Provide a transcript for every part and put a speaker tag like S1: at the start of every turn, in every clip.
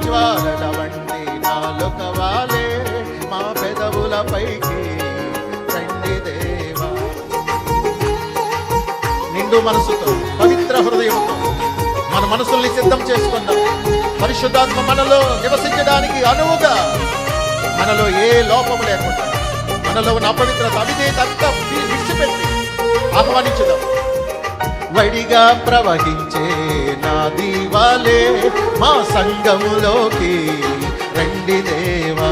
S1: జ్వాలల వంటి నాలుక వాలే మా పెదవులపైకి రండి దేవా. నిండు మనసుతో పవిత్ర హృదయంతో మన మనసుల్ని సిద్ధం చేసుకుందాం. పరిశుద్ధాత్మ మనలో నివసించడానికి అనువుగా, మనలో ఏ లోపము లేకుండా, మనలో ఉన్న అపవిత్రత అవిధేయత అంతా విడిచిపెట్టి ఆహ్వానించుదాం. వడిగా ప్రవహించే నది వలె మా సంఘములోకి రండి దేవా.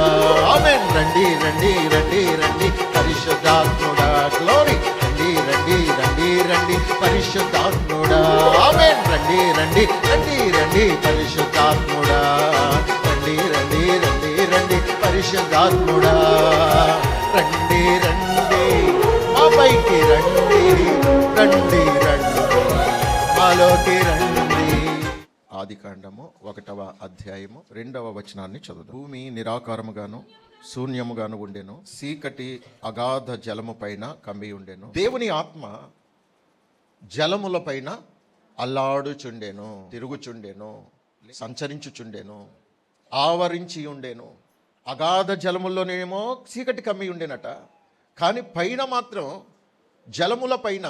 S1: ఆమేన్. రండి రండి రండి రండి పరిశుద్ధాత్ముడా. గ్లోరీ. రండి రండి రండి రండి పరిశుద్ధాత్ముడా. ఆమేన్. రండి రండి రండి రండి పరిశుద్ధాత్ముడా. రండి రండి రండి రండి పరిశుద్ధాత్ముడా. రండి రండి మా పైకి రండి రండి రండి మాలోకి రండి. ఆదికాండము 1వ అధ్యాయము 2వ వచనాన్ని చదువు. భూమి నిరాకారముగాను శూన్యముగాను ఉండెను, చీకటి అగాధ జలము పైన కమ్మి ఉండెను. దేవుని ఆత్మ జలముల పైన అల్లాడుచుండెను, తిరుగుచుండెను, సంచరించుచుండెను, ఆవరించి ఉండెను. అగాధ జలముల్లోనేమో చీకటి కమ్మి ఉండేనట, కానీ పైన మాత్రం జలముల పైన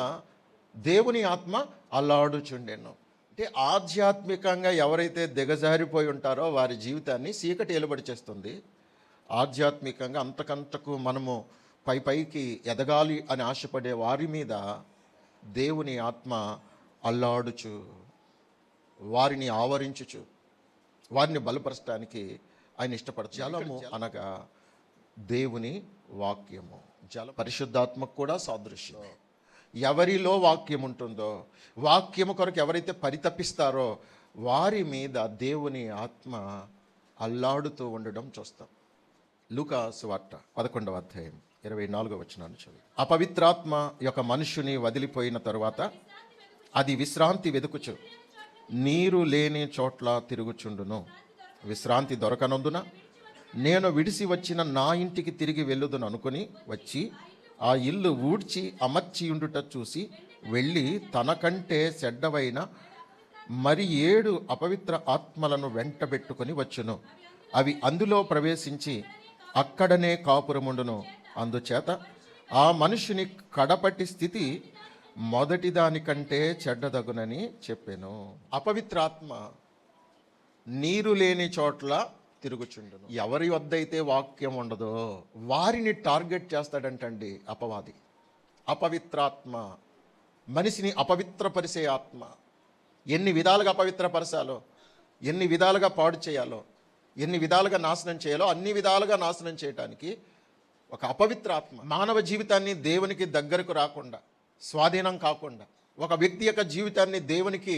S1: దేవుని ఆత్మ అల్లాడుచుండెను. అంటే ఆధ్యాత్మికంగా ఎవరైతే దిగజారిపోయి ఉంటారో వారి జీవితాన్ని చీకటి ఏలుబడి చేస్తుంది. ఆధ్యాత్మికంగా అంతకంతకు మనము పైకి ఎదగాలి అని ఆశపడే వారి మీద దేవుని ఆత్మ అల్లాడుచు, వారిని ఆవరించుచు, వారిని బలపరచడానికి ఆయన ఇష్టపడతారు. జలము అనగా దేవుని వాక్యము. పరిశుద్ధాత్మకు కూడా సాదృశ్యం. ఎవరిలో వాక్యం ఉంటుందో, వాక్యము కొరకు ఎవరైతే పరితపిస్తారో వారి మీద దేవుని ఆత్మ అల్లాడుతూ ఉండడం చూస్తాం. లూకా సువార్త 11వ అధ్యాయం 24వ వచనాన్ని చదువు. అపవిత్రాత్మ యొక్క మనుషుని వదిలిపోయిన తరువాత అది విశ్రాంతి వెదుకుచు నీరు లేని చోట్ల తిరుగుచుండును. విశ్రాంతి దొరకనందున నేను విడిసి వచ్చిన నా ఇంటికి తిరిగి వెళ్ళుదును అనుకుని వచ్చి ఆ ఇల్లు ఊడ్చి అమర్చియుండుట చూసి వెళ్ళి తనకంటే చెడ్డవైన మరి 7 అపవిత్ర ఆత్మలను వెంటబెట్టుకొని వచ్చును. అవి అందులో ప్రవేశించి అక్కడనే కాపురముండును. అందుచేత ఆ మనుషుని కడపటి స్థితి మొదటి దానికంటే చెడ్డదగునని చెప్పాను. అపవిత్రాత్మ నీరు లేని చోట్ల తిరుగుచుండును. ఎవరి వద్దైతే వాక్యం ఉండదో వారిని టార్గెట్ చేస్తాడంటండి అపవాది. అపవిత్రాత్మ మనిషిని అపవిత్రపరిచే ఆత్మ. ఎన్ని విధాలుగా అపవిత్రపరచాలో, ఎన్ని విధాలుగా పాడు చేయాలో, ఎన్ని విధాలుగా నాశనం చేయాలో అన్ని విధాలుగా నాశనం చేయటానికి ఒక అపవిత్రాత్మ మానవ జీవితాన్ని దేవునికి దగ్గరకు రాకుండా, స్వాధీనం కాకుండా, ఒక వ్యక్తి యొక్క జీవితాన్ని దేవునికి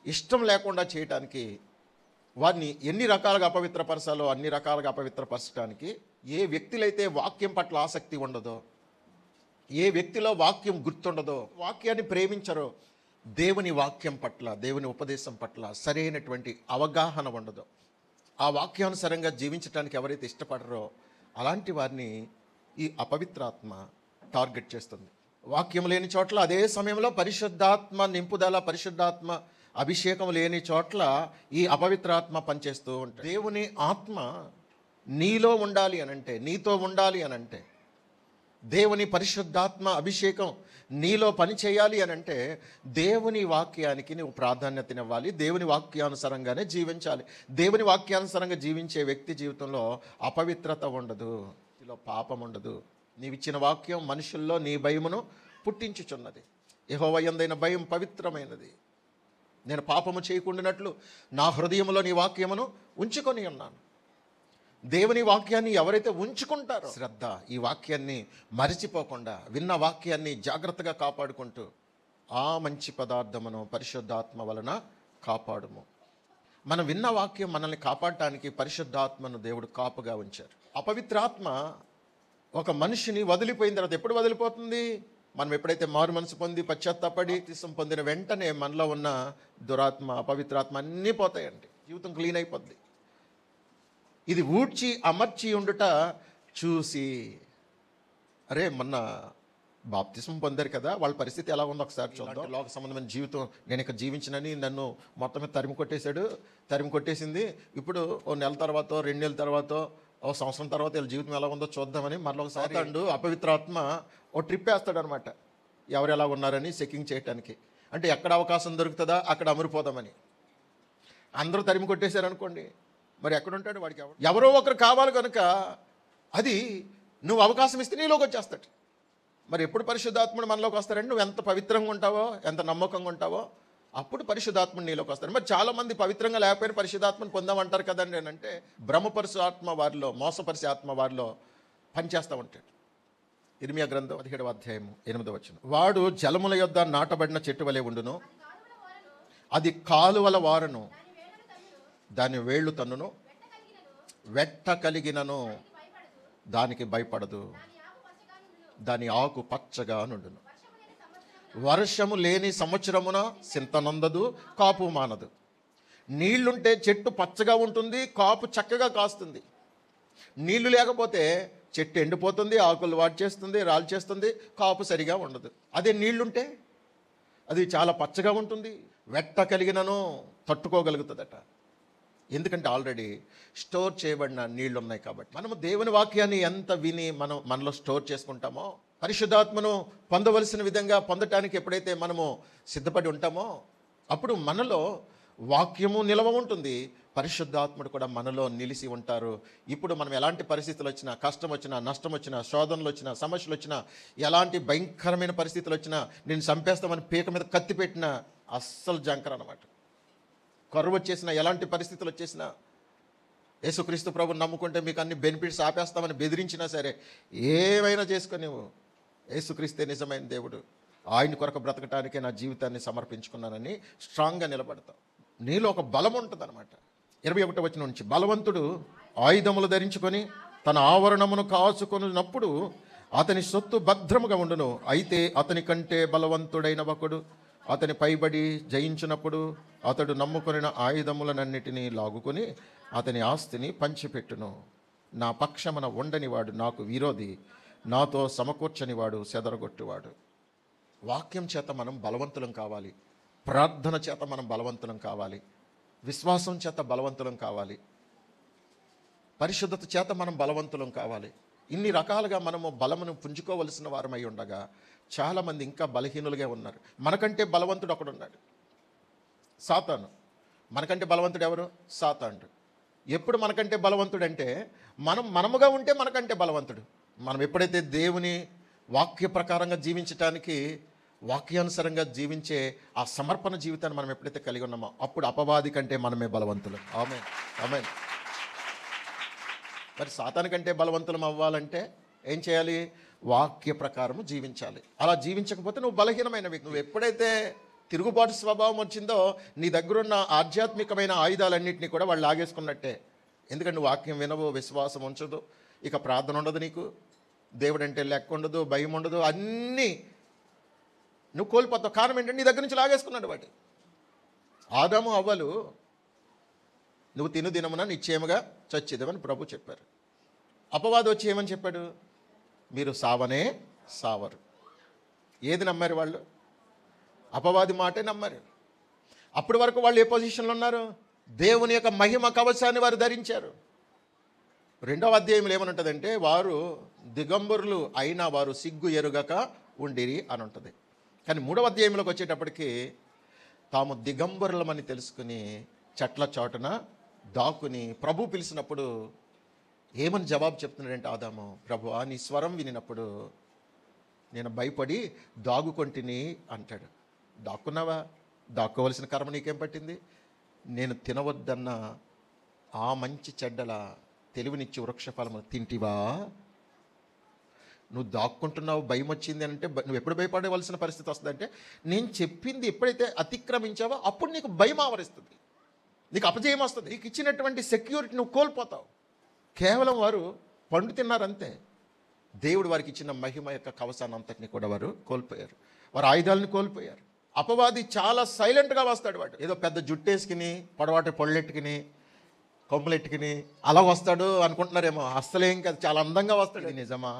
S1: ఇష్టం లేకుండా చేయటానికి, వారిని ఎన్ని రకాలుగా అపవిత్రపరచాలో అన్ని రకాలుగా అపవిత్రపరచడానికి, ఏ వ్యక్తులైతే వాక్యం పట్ల ఆసక్తి ఉండదో, ఏ వ్యక్తిలో వాక్యం గుర్తుండదో, వాక్యాన్ని ప్రేమించరో, దేవుని వాక్యం పట్ల, దేవుని ఉపదేశం పట్ల సరైనటువంటి అవగాహన ఉండదో, ఆ వాక్యానుసారంగా జీవించడానికి ఎవరైతే ఇష్టపడరో అలాంటి వారిని ఈ అపవిత్రాత్మ టార్గెట్ చేస్తుంది. వాక్యం లేని చోట్ల, అదే సమయంలో పరిశుద్ధాత్మ నింపుదల, పరిశుద్ధాత్మ అభిషేకం లేని చోట్ల ఈ అపవిత్రాత్మ పనిచేస్తూ ఉంటుంది. దేవుని ఆత్మ నీలో ఉండాలి అనంటే, నీతో ఉండాలి అనంటే, దేవుని పరిశుద్ధాత్మ అభిషేకం నీలో పని చేయాలి అనంటే దేవుని వాక్యానికి నువ్వు ప్రాధాన్యతనివ్వాలి. దేవుని వాక్యానుసారంగానే జీవించాలి. దేవుని వాక్యానుసారంగా జీవించే వ్యక్తి జీవితంలో అపవిత్రత ఉండదు, ఇలా పాపం ఉండదు. నీవిచ్చిన వాక్యం మనుషుల్లో నీ భయమును పుట్టించుచున్నది. యెహోవా యందైన భయం పవిత్రమైనది. నేను పాపము చేయకుండానట్లు నా హృదయంలో నీ వాక్యమును ఉంచుకొని ఉన్నాను. దేవుని వాక్యాన్ని ఎవరైతే ఉంచుకుంటారో, శ్రద్ధ, ఈ వాక్యాన్ని మరిచిపోకుండా విన్న వాక్యాన్ని జాగ్రత్తగా కాపాడుకుంటూ ఆ మంచి పదార్థమును పరిశుద్ధాత్మ వలన కాపాడుము. మనం విన్న వాక్యం మనల్ని కాపాడటానికి పరిశుద్ధాత్మను దేవుడు కాపుగా ఉంచారు. అపవిత్రాత్మ ఒక మనిషిని వదిలిపోయిన తర్వాత ఎప్పుడు వదిలిపోతుంది? మనం ఎప్పుడైతే మారు మనసు పొంది పశ్చాత్తాపడి తీసం పొందిన వెంటనే మనలో ఉన్న దురాత్మ, అపవిత్రాత్మ అన్నీ పోతాయండి. జీవితం క్లీన్ అయిపోద్ది. ఇది ఊడ్చి అమర్చి ఉండుట చూసి, అరే మొన్న బాప్తిసం పొందారు కదా, వాళ్ళ పరిస్థితి ఎలా ఉందో ఒకసారి చూద్దాం. లోక సంబంధమైన జీవితం నేను ఇక జీవించినని నన్ను మొత్తం మీద తరిమి కొట్టేసింది. ఇప్పుడు ఓ నెల తర్వాత, 2 నెలల తర్వాత, ఓ సంవత్సరం తర్వాత వీళ్ళ జీవితం ఎలా ఉందో చూద్దామని మరలా ఒకసారి అపవిత్రాత్మ ఓ ట్రిప్ వేస్తాడు అనమాట, ఎవరు ఎలా ఉన్నారని చెకింగ్ చేయడానికి. అంటే ఎక్కడ అవకాశం దొరుకుతుందా అక్కడ అమరిపోదామని. అందరూ తరిమి కొట్టేశారు అనుకోండి, మరి ఎక్కడుంటాడు వాడికి? ఎవరో ఒకరు కావాలి కనుక అది నువ్వు అవకాశం ఇస్తే నీలోకి వచ్చేస్తాడు. మరి ఎప్పుడు పరిశుద్ధాత్ముడు మనలోకి వస్తారంటే నువ్వు ఎంత పవిత్రంగా ఉంటావో, ఎంత నమ్మకంగా ఉంటావో అప్పుడు పరిశుద్ధాత్ముడు నీలోకి వస్తాడు. మరి చాలామంది పవిత్రంగా లేకపోయినా పరిశుద్ధాత్మను పొందామంటారు కదండి అని అంటే, భ్రమపరిశు ఆత్మ వారిలో, మోసపరిశే ఆత్మ వారిలో పనిచేస్తూ ఉంటాడు. ఇర్మియా గ్రంథం 17వ అధ్యాయము 8వ వచనం, వాడు జలముల యొద్ద నాటబడిన చెట్టు వలె ఉండును, అది కాలువల వారను, దాని వేళ్ళు తన్నును, వెట్ట కలిగినను దానికి భయపడదు, దాని ఆకు పచ్చగా నుండును. వర్షము లేని సంవత్సరమున సింతనందదు, కాపు మానదు. నీళ్లుంటే చెట్టు పచ్చగా ఉంటుంది, కాపు చక్కగా కాస్తుంది. నీళ్లు లేకపోతే చెట్టు ఎండిపోతుంది, ఆకులు వాడ్చేస్తుంది, రాల్చేస్తుంది, కాపు సరిగా ఉండదు. అదే నీళ్లుంటే అది చాలా పచ్చగా ఉంటుంది, వెట్ట కలిగినను తట్టుకోగలుగుతుందట. ఎందుకంటే ఆల్రెడీ స్టోర్ చేయబడిన నీళ్లు ఉన్నాయి కాబట్టి. మనము దేవుని వాక్యాన్ని ఎంత విని మనలో స్టోర్ చేసుకుంటామో, పరిశుద్ధాత్మను పొందవలసిన విధంగా పొందటానికి ఎప్పుడైతే మనము సిద్ధపడి ఉంటామో అప్పుడు మనలో వాక్యము నిలవ ఉంటుంది, పరిశుద్ధాత్ముడు కూడా మనలో నిలిచి ఉంటారు. ఇప్పుడు మనం ఎలాంటి పరిస్థితులు వచ్చినా, కష్టం వచ్చినా, నష్టం వచ్చినా, శోధనలు వచ్చినా, సమస్యలు వచ్చినా, ఎలాంటి భయంకరమైన పరిస్థితులు వచ్చినా, నేను చంపేస్తామని పీక మీద కత్తి పెట్టినా అస్సలు జంకర్ అన్నమాట. కరువు వచ్చేసినా, ఎలాంటి పరిస్థితులు వచ్చేసినా, యేసుక్రీస్తు ప్రభుని నమ్ముకుంటే మీకు అన్ని బెనిఫిట్స్ ఆపేస్తామని బెదిరించినా సరే, ఏమైనా చేసుకొని యేసుక్రీస్తే నిజమైన దేవుడు, ఆయన కొరకు బ్రతకటానికే నా జీవితాన్ని సమర్పించుకున్నానని స్ట్రాంగ్గా నిలబడతాం. నీలో ఒక బలం ఉంటుంది అనమాట. 21వ వచనం నుంచి, బలవంతుడు ఆయుధములు ధరించుకొని తన ఆవరణమును కాచుకొనున్నప్పుడు అతని సొత్తు భద్రముగా ఉండును. అయితే అతని కంటే బలవంతుడైన ఒకడు అతని పైబడి జయించినప్పుడు అతడు నమ్ముకొనిన ఆయుధములనన్నిటినీ లాగుకొని అతని ఆస్తిని పంచిపెట్టును. నా పక్షమున ఉండనివాడు నాకు విరోధి, నాతో సమకూర్చనివాడు చెదరగొట్టువాడు. వాక్యం చేత మనం బలవంతులం కావాలి, ప్రార్థన చేత మనం బలవంతులం కావాలి, విశ్వాసం చేత బలవంతులం కావాలి, పరిశుద్ధత చేత మనం బలవంతులం కావాలి. ఇన్ని రకాలుగా మనము బలమును పుంజుకోవలసిన వారమై ఉండగా చాలామంది ఇంకా బలహీనులుగా ఉన్నారు. మనకంటే బలవంతుడు ఒకడున్నాడు, సాతాను. మనకంటే బలవంతుడు ఎవరు? సాతానుడు. ఎప్పుడు మనకంటే బలవంతుడు అంటే మనముగా ఉంటే మనకంటే బలవంతుడు. మనం ఎప్పుడైతే దేవుని వాక్య ప్రకారంగా జీవించటానికి, వాక్యానుసారంగా జీవించే ఆ సమర్పణ జీవితాన్ని మనం ఎప్పుడైతే కలిగి ఉన్నామో అప్పుడు అపవాది కంటే మనమే బలవంతులు. ఆమేన్, ఆమేన్. మరి సాతాను కంటే బలవంతులం అవ్వాలంటే ఏం చేయాలి? వాక్య ప్రకారము జీవించాలి. అలా జీవించకపోతే నువ్వు బలహీనమైన వ్యక్తి. నువ్వు ఎప్పుడైతే తిరుగుబాటు స్వభావం వచ్చిందో నీ దగ్గరున్న ఆధ్యాత్మికమైన ఆయుధాలన్నింటినీ కూడా వాళ్ళు లాగేసుకున్నట్టే. ఎందుకంటే నువ్వు వాక్యం వినవు, విశ్వాసం ఉంచదు, ఇక ప్రార్థన ఉండదు, నీకు దేవుడు అంటే లెక్క ఉండదు, భయం ఉండదు, అన్నీ నువ్వు కోల్పోతావు. కారణం ఏంటంటే నీ దగ్గర నుంచి లాగేసుకున్నాడు వాటి. ఆదాము అవ్వలు నువ్వు తిను దినమున నిశ్చయముగా చచ్చేదమని ప్రభు చెప్పారు. అపవాది వచ్చి ఏమని చెప్పాడు? మీరు సావనే సావరు. ఏది నమ్మారు వాళ్ళు? అపవాది మాటే నమ్మారు. అప్పటి వరకు వాళ్ళు ఏ పొజిషన్లో ఉన్నారు? దేవుని యొక్క మహిమ కవచాన్ని వారు ధరించారు. 2వ అధ్యాయంలో ఏమనుంటుందంటే, వారు దిగంబరులు అయినా వారు సిగ్గు ఎరుగక ఉండిరి అని ఉంటుంది. కానీ 3వ అధ్యాయంలోకి వచ్చేటప్పటికి తాము దిగంబరులమని తెలుసుకుని చెట్ల చాటున దాక్కుని ప్రభు పిలిచినప్పుడు ఏమని జవాబు చెప్తున్నాడంటే ఆదాము, ప్రభువా నీ స్వరం వినినప్పుడు నేను భయపడి దాగుకొంటిని అంటాడు. దాక్కున్నావా? దాక్కోవలసిన కర్మ నీకేం పట్టింది? నేను తినవద్దన్న ఆ మంచి చెడ్డల తెలివినిచ్చి వృక్షఫలము తింటివా? నువ్వు దాక్కుంటున్నావు, భయం వచ్చింది అంటే నువ్వు ఎప్పుడు భయపడవలసిన పరిస్థితి వస్తుందంటే, నేను చెప్పింది ఎప్పుడైతే అతిక్రమించావో అప్పుడు నీకు భయం ఆవరిస్తుంది, నీకు అపజయం వస్తుంది, నీకు ఇచ్చినటువంటి సెక్యూరిటీ నువ్వు కోల్పోతావు. కేవలం వారు పండు తిన్నారంతే. దేవుడు వారికి ఇచ్చిన మహిమ యొక్క కవచాన్ని అంతటిని కూడా వారు కోల్పోయారు, వారు ఆయుధాలను కోల్పోయారు. అపవాది చాలా సైలెంట్గా వస్తాడు. వాడు ఏదో పెద్ద జుట్టేసుకుని, పొడవాటి పొళ్ళెట్టుకుని, కొమ్ములెట్టుకుని అలా వస్తాడు అనుకుంటున్నారేమో. అస్సలేం కాదు, చాలా అందంగా వస్తాడు. ఇది నిజమా?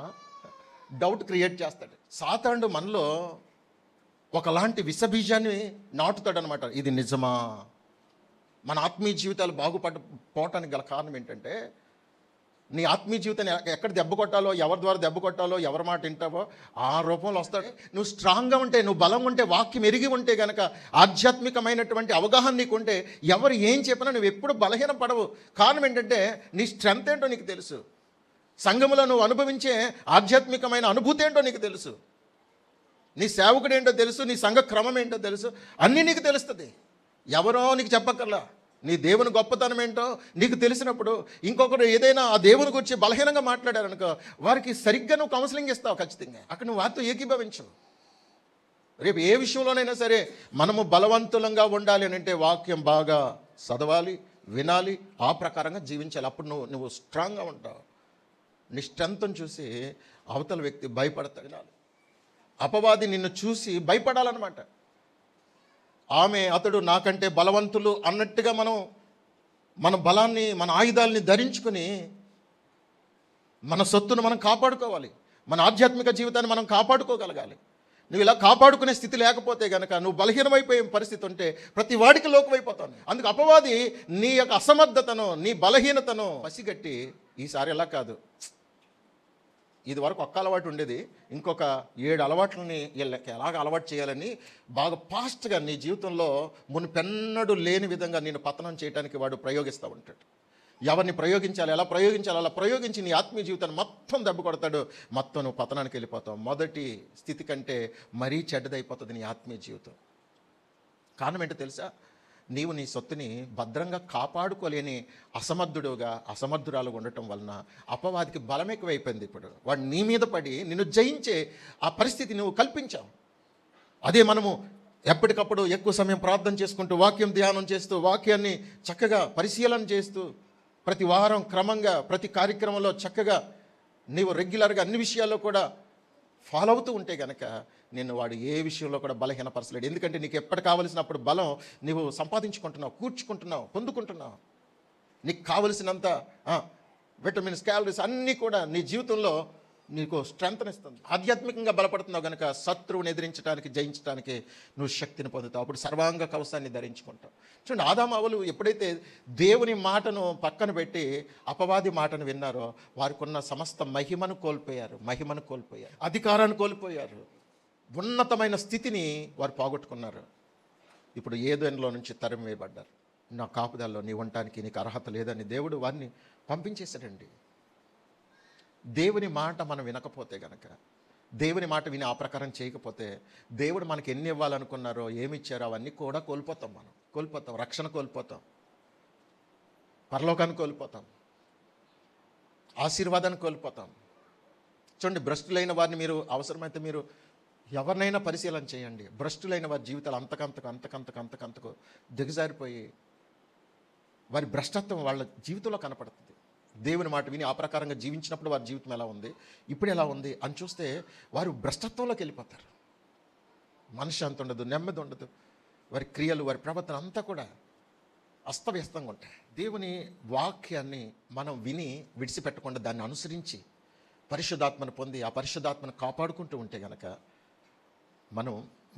S1: డౌట్ క్రియేట్ చేస్తాడు. సాతానుడు మనలో ఒకలాంటి విషబీజాన్ని నాటుతాడనమాట. ఇది నిజమా? మన ఆత్మీయ జీవితాలు పోవటానికి గల కారణం ఏంటంటే, నీ ఆత్మీయ జీవితాన్ని ఎక్కడ దెబ్బ కొట్టాలో, ఎవరి ద్వారా దెబ్బ కొట్టాలో, ఎవరి మాట వింటావో ఆ రూపంలో వస్తాడు. నువ్వు స్ట్రాంగ్గా ఉంటే, నువ్వు బలం ఉంటే, వాక్యం ఎరిగి ఉంటే గనక, ఆధ్యాత్మికమైనటువంటి అవగాహన నీకు ఉంటే, ఎవరు ఏం చెప్పినా నువ్వు ఎప్పుడు బలహీన పడవు. కారణం ఏంటంటే నీ స్ట్రెంత్ ఏంటో నీకు తెలుసు. సంఘములో నువ్వు అనుభవించే ఆధ్యాత్మికమైన అనుభూతి ఏంటో నీకు తెలుసు. నీ సేవకుడు ఏంటో తెలుసు, నీ సంఘ క్రమం ఏంటో తెలుసు, అన్నీ నీకు తెలుస్తుంది. ఎవరో నీకు చెప్పక్కర్లా. నీ దేవుని గొప్పతనం ఏంటో నీకు తెలిసినప్పుడు ఇంకొకరు ఏదైనా ఆ దేవుని గురించి బలహీనంగా మాట్లాడారనుకో, వారికి సరిగ్గా నువ్వు కౌన్సిలింగ్ ఇస్తావు. ఖచ్చితంగా అక్కడ నువ్వు వారితో ఏకీభవించవు. రేపు ఏ విషయంలోనైనా సరే మనము బలవంతులంగా ఉండాలి అని అంటే వాక్యం బాగా చదవాలి, వినాలి, ఆ ప్రకారంగా జీవించాలి. అప్పుడు నువ్వు స్ట్రాంగ్గా ఉంటావు. నీ స్ట్రెంత్ని చూసి అవతల వ్యక్తి భయపడతాడు. అపవాది నిన్ను చూసి భయపడాలన్నమాట. అతడు నాకంటే బలవంతులు అన్నట్టుగా మన బలాన్ని, మన ఆయుధాలని ధరించుకొని మన సొత్తును మనం కాపాడుకోవాలి. మన ఆధ్యాత్మిక జీవితాన్ని మనం కాపాడుకోగలగాలి. నువ్వు ఇలా కాపాడుకునే స్థితి లేకపోతే కనుక నువ్వు బలహీనమైపోయే పరిస్థితి ఉంటే ప్రతి వాడికి లోకమైపోతాను. అందుకు అపవాది నీ యొక్క అసమర్థతను, నీ బలహీనతను పసిగట్టి, ఈసారి ఎలా కాదు, ఇది వరకు ఒక్క అలవాటు ఉండేది, ఇంకొక 7 అలవాట్లని వీళ్ళకి ఎలాగ అలవాటు చేయాలని బాగా ఫాస్ట్గా నీ జీవితంలో మునుపెన్నడూ లేని విధంగా నేను పతనం చేయడానికి వాడు ప్రయోగిస్తూ ఉంటాడు. ఎవరిని ప్రయోగించాలి, ఎలా ప్రయోగించాలి, అలా ప్రయోగించి నీ ఆత్మీయ జీవితాన్ని మొత్తం దెబ్బ కొడతాడు. మొత్తం నువ్వు పతనానికి వెళ్ళిపోతావు. మొదటి స్థితి కంటే మరీ చెడ్డదైపోతుంది నీ ఆత్మీయ జీవితం. కారణం ఏంటో తెలుసా? నీవు నీ సొత్తుని భద్రంగా కాపాడుకోలేని అసమర్థురాలుగా ఉండటం వలన అపవాదికి బలం ఎక్కువైపోయింది. ఇప్పుడు వాడు నీ మీద పడి నిన్ను జయించే ఆ పరిస్థితి నువ్వు కల్పించావు. అదే మనము ఎప్పటికప్పుడు ఎక్కువ సమయం ప్రార్థన చేసుకుంటూ, వాక్యం ధ్యానం చేస్తూ, వాక్యాన్ని చక్కగా పరిశీలన చేస్తూ, ప్రతి వారం క్రమంగా ప్రతి కార్యక్రమంలో చక్కగా నీవు రెగ్యులర్గా అన్ని విషయాల్లో కూడా ఫాలో అవుతూ ఉంటే కనుక నిన్ను వాడు ఏ విషయంలో కూడా బలహీనపరచలేడు. ఎందుకంటే నీకు ఎప్పటి కావలసినప్పుడు బలం నువ్వు సంపాదించుకుంటున్నావు, కూర్చుకుంటున్నావు, పొందుకుంటున్నావు. నీకు కావలసినంత విటమిన్స్, క్యాలరీస్ అన్నీ కూడా నీ జీవితంలో నీకు స్ట్రెంగ్త్నిస్తుంది. ఆధ్యాత్మికంగా బలపడుతున్నావు కనుక శత్రువుని ఎదిరించడానికి, జయించడానికి నువ్వు శక్తిని పొందుతావు. అప్పుడు సర్వాంగ కవచాన్ని ధరించుకుంటావు. చూడండి, ఆదామావులు ఎప్పుడైతే దేవుని మాటను పక్కన పెట్టి అపవాది మాటను విన్నారో వారికి ఉన్న సమస్త మహిమను కోల్పోయారు, అధికారాన్ని కోల్పోయారు, ఉన్నతమైన స్థితిని వారు పోగొట్టుకున్నారు. ఇప్పుడు ఏదెన్లో నుంచి తరిమి వేయబడ్డారు. నా కాపుదల్లో నీ ఉండటానికి నీకు అర్హత లేదని దేవుడు వారిని పంపించేశాడండి. దేవుని మాట మనం వినకపోతే గనక, దేవుని మాట విని ఆ ప్రకారం చేయకపోతే, దేవుడు మనకి ఎన్ని ఇవ్వాలనుకున్నారో, ఏమి ఇచ్చారో అవన్నీ కూడా కోల్పోతాం. రక్షణ కోల్పోతాం, పరలోకాన్ని కోల్పోతాం, ఆశీర్వాదాన్ని కోల్పోతాం. చూడండి, భ్రష్టులైన వారిని మీరు అవసరమైతే మీరు ఎవరినైనా పరిశీలన చేయండి. భ్రష్టులైన వారి జీవితాలు అంతకంతకు దిగజారిపోయి వారి భ్రష్టత్వం వాళ్ళ జీవితంలో కనపడుతుంది. దేవుని మాట విని ఆ ప్రకారంగా జీవించినప్పుడు వారి జీవితం ఎలా ఉంది, ఇప్పుడు ఎలా ఉంది అని చూస్తే వారు భ్రష్టత్వంలోకి వెళ్ళిపోతారు. మనశ్శాంతి ఉండదు, నెమ్మది ఉండదు. వారి క్రియలు, వారి ప్రవర్తన అంతా కూడా అస్తవ్యస్తంగా ఉంటాయి. దేవుని వాక్యాన్ని మనం విని విడిచిపెట్టకుండా దాన్ని అనుసరించి పరిశుద్ధాత్మను పొంది ఆ పరిశుద్ధాత్మను కాపాడుకుంటూ ఉంటే గనక మనం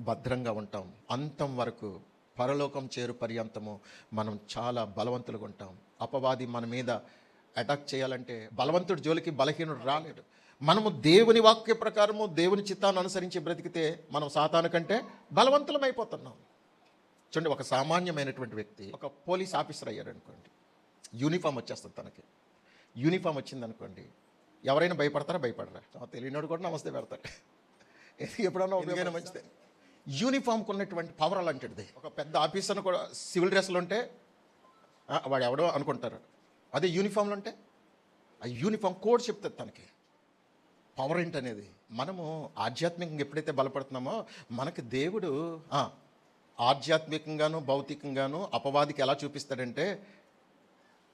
S1: భద్రంగా ఉంటాం. అంతం వరకు, పరలోకం చేరు పర్యంతము మనం చాలా బలవంతులుగా ఉంటాం. అపవాది మన మీద అటాక్ చేయాలంటే బలవంతుడి జోలికి బలహీనుడు రాలేడు. మనము దేవుని వాక్య ప్రకారము దేవుని చిత్తాన్ని అనుసరించి బ్రతికితే మనం సాతాను కంటే బలవంతులమైపోతున్నాం. చూడండి, ఒక సామాన్యమైనటువంటి వ్యక్తి ఒక పోలీస్ ఆఫీసర్ అయ్యాడు అనుకోండి, యూనిఫామ్ వచ్చేస్తుంది. తనకి యూనిఫామ్ వచ్చింది అనుకోండి, ఎవరైనా భయపడరా? తెలియనోడు కూడా నమస్తే పెడతాడు. ఎప్పుడన్నా ఉపయోగం మంచిదే. యూనిఫామ్కి ఉన్నటువంటి పవర్ అలాంటిది. ఒక పెద్ద ఆఫీసర్ను కూడా సివిల్ డ్రెస్లో ఉంటే వాడు ఎవడో అనుకుంటారు. అదే యూనిఫామ్లో ఉంటే ఆ యూనిఫామ్ కోడ్ చెప్తుంది తనకి పవర్ ఏంటనేది. మనము ఆధ్యాత్మికంగా ఎప్పుడైతే బలపడుతున్నామో మనకి దేవుడు ఆధ్యాత్మికంగాను భౌతికంగాను అపవాదికి ఎలా చూపిస్తాడంటే,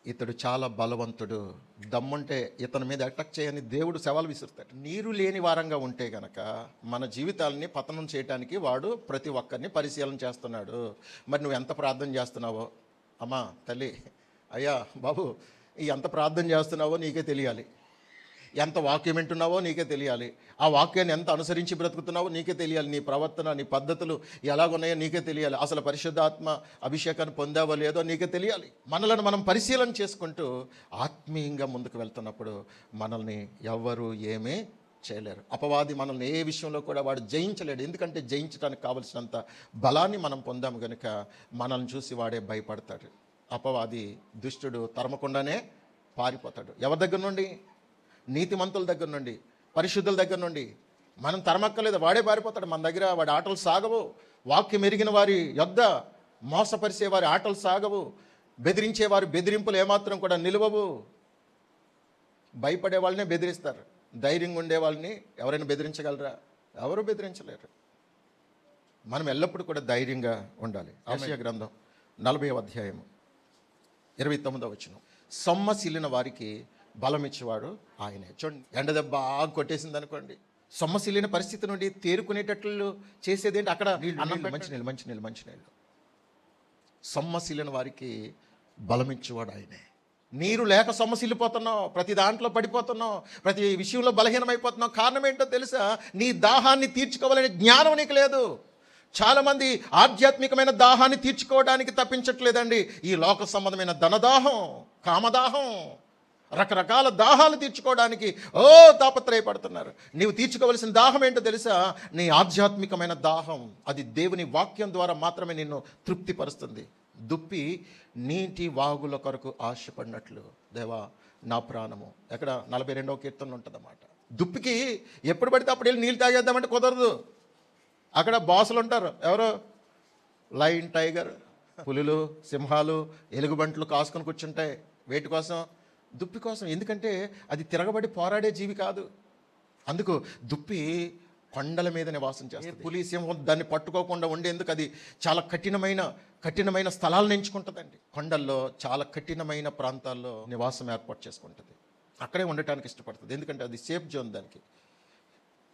S1: ఇతడు చాలా బలవంతుడు, దమ్ముంటే ఇతని మీద అటాక్ చేయని దేవుడు సవాల్ విసురుతాడు. నీరు లేని వారంగా ఉంటే గనక మన జీవితాలని పతనం చేయడానికి వాడు ప్రతి ఒక్కరిని పరిశీలన చేస్తున్నాడు. మరి నువ్వు ఎంత ప్రార్థన చేస్తున్నావో, అమ్మా, తల్లి, అయ్యా, బాబు, ఎంత ప్రార్థన చేస్తున్నావో నీకే తెలియాలి. ఎంత వాక్యం వింటున్నావో నీకే తెలియాలి. ఆ వాక్యాన్ని ఎంత అనుసరించి బ్రతుకుతున్నావో నీకే తెలియాలి. నీ ప్రవర్తన, నీ పద్ధతులు ఎలాగున్నాయో నీకే తెలియాలి. అసలు పరిశుద్ధాత్మ అభిషేకాన్ని పొందావో లేదో నీకే తెలియాలి. మనలను మనం పరిశీలన చేసుకుంటూ ఆత్మీయంగా ముందుకు వెళ్తున్నప్పుడు మనల్ని ఎవ్వరూ ఏమీ చేయలేరు. అపవాది మనల్ని ఏ విషయంలో కూడా వాడు జయించలేడు. ఎందుకంటే జయించడానికి కావలసినంత బలాన్ని మనం పొందాము కనుక మనల్ని చూసి వాడే భయపడతాడు. అపవాది దుష్టుడు తరమకుండానే పారిపోతాడు. ఎవరి దగ్గర నుండి? నీతిమంతుల దగ్గర నుండి, పరిశుద్ధుల దగ్గర నుండి. మనం తరమక్కలేదు, వాడే పారిపోతాడు. మన దగ్గర వాడి ఆటలు సాగవు. వాక్యం ఎరిగిన వారి యొద్ద మోసపరిచే వారి ఆటలు సాగవు. బెదిరించేవారి బెదిరింపులు ఏమాత్రం కూడా నిలవవు. భయపడే వాళ్ళనే బెదిరిస్తారు. ధైర్యంగా ఉండే వాళ్ళని ఎవరైనా బెదిరించగలరా? ఎవరు బెదిరించలేరు. మనం ఎల్లప్పుడూ కూడా ధైర్యంగా ఉండాలి. యెషయా గ్రంథం 40వ అధ్యాయము 29వ వచనం. సొమ్మసిల్లిన వారికి బలం ఇచ్చేవాడు ఆయనే. చూడండి, ఎండ దెబ్బ బాగా కొట్టేసింది అనుకోండి, సొమ్మసిల్లిన పరిస్థితి నుండి తేరుకునేటట్లు చేసేది ఏంటి? అక్కడ మంచినీళ్ళు. సొమ్మసిల్లిన వారికి బలం ఇచ్చేవాడు ఆయనే. నీరు లేక సొమ్మసిల్లిపోతున్నావు, ప్రతి దాంట్లో పడిపోతున్నావు, ప్రతి విషయంలో బలహీనమైపోతున్నావు. కారణం ఏంటో తెలుసా? నీ దాహాన్ని తీర్చుకోవాలనే జ్ఞానం నీకు లేదు. చాలామంది ఆధ్యాత్మికమైన దాహాన్ని తీర్చుకోవడానికి తప్పించట్లేదండి. ఈ లోక సంబంధమైన ధనదాహం, కామదాహం, రకరకాల దాహాలు తీర్చుకోవడానికి తాపత్రయపడుతున్నారు. నీవు తీర్చుకోవలసిన దాహం ఏంటో తెలుసా? నీ ఆధ్యాత్మికమైన దాహం. అది దేవుని వాక్యం ద్వారా మాత్రమే నిన్ను తృప్తిపరుస్తుంది. దుప్పి నీటి వాగుల కొరకు ఆశపడినట్లు దేవా నా ప్రాణము. ఎక్కడ 42వ కీర్తనలో ఉంటుందన్నమాట. దుప్పికి ఎప్పుడు పడితే అప్పుడు వెళ్ళి నీళ్ళు తాగేద్దామంటే కుదరదు. అక్కడ బాసులు ఉంటారు. ఎవరు? లయన్, టైగర్, పులులు, సింహాలు, ఎలుగుబంట్లు కాసుకొని కూర్చుంటాయి. వేటి కోసం? దుప్పి కోసం. ఎందుకంటే అది తిరగబడి పోరాడే జీవి కాదు. అందుకు దుప్పి కొండల మీద నివాసం చేస్తుంది. పులి, సింహం దాన్ని పట్టుకోకుండా ఉండేందుకు అది చాలా కఠినమైన స్థలాలను ఎంచుకుంటుందండి. కొండల్లో చాలా కఠినమైన ప్రాంతాల్లో నివాసం ఏర్పాటు చేసుకుంటుంది. అక్కడే ఉండటానికి ఇష్టపడుతుంది. ఎందుకంటే అది సేఫ్ జోన్. దానికి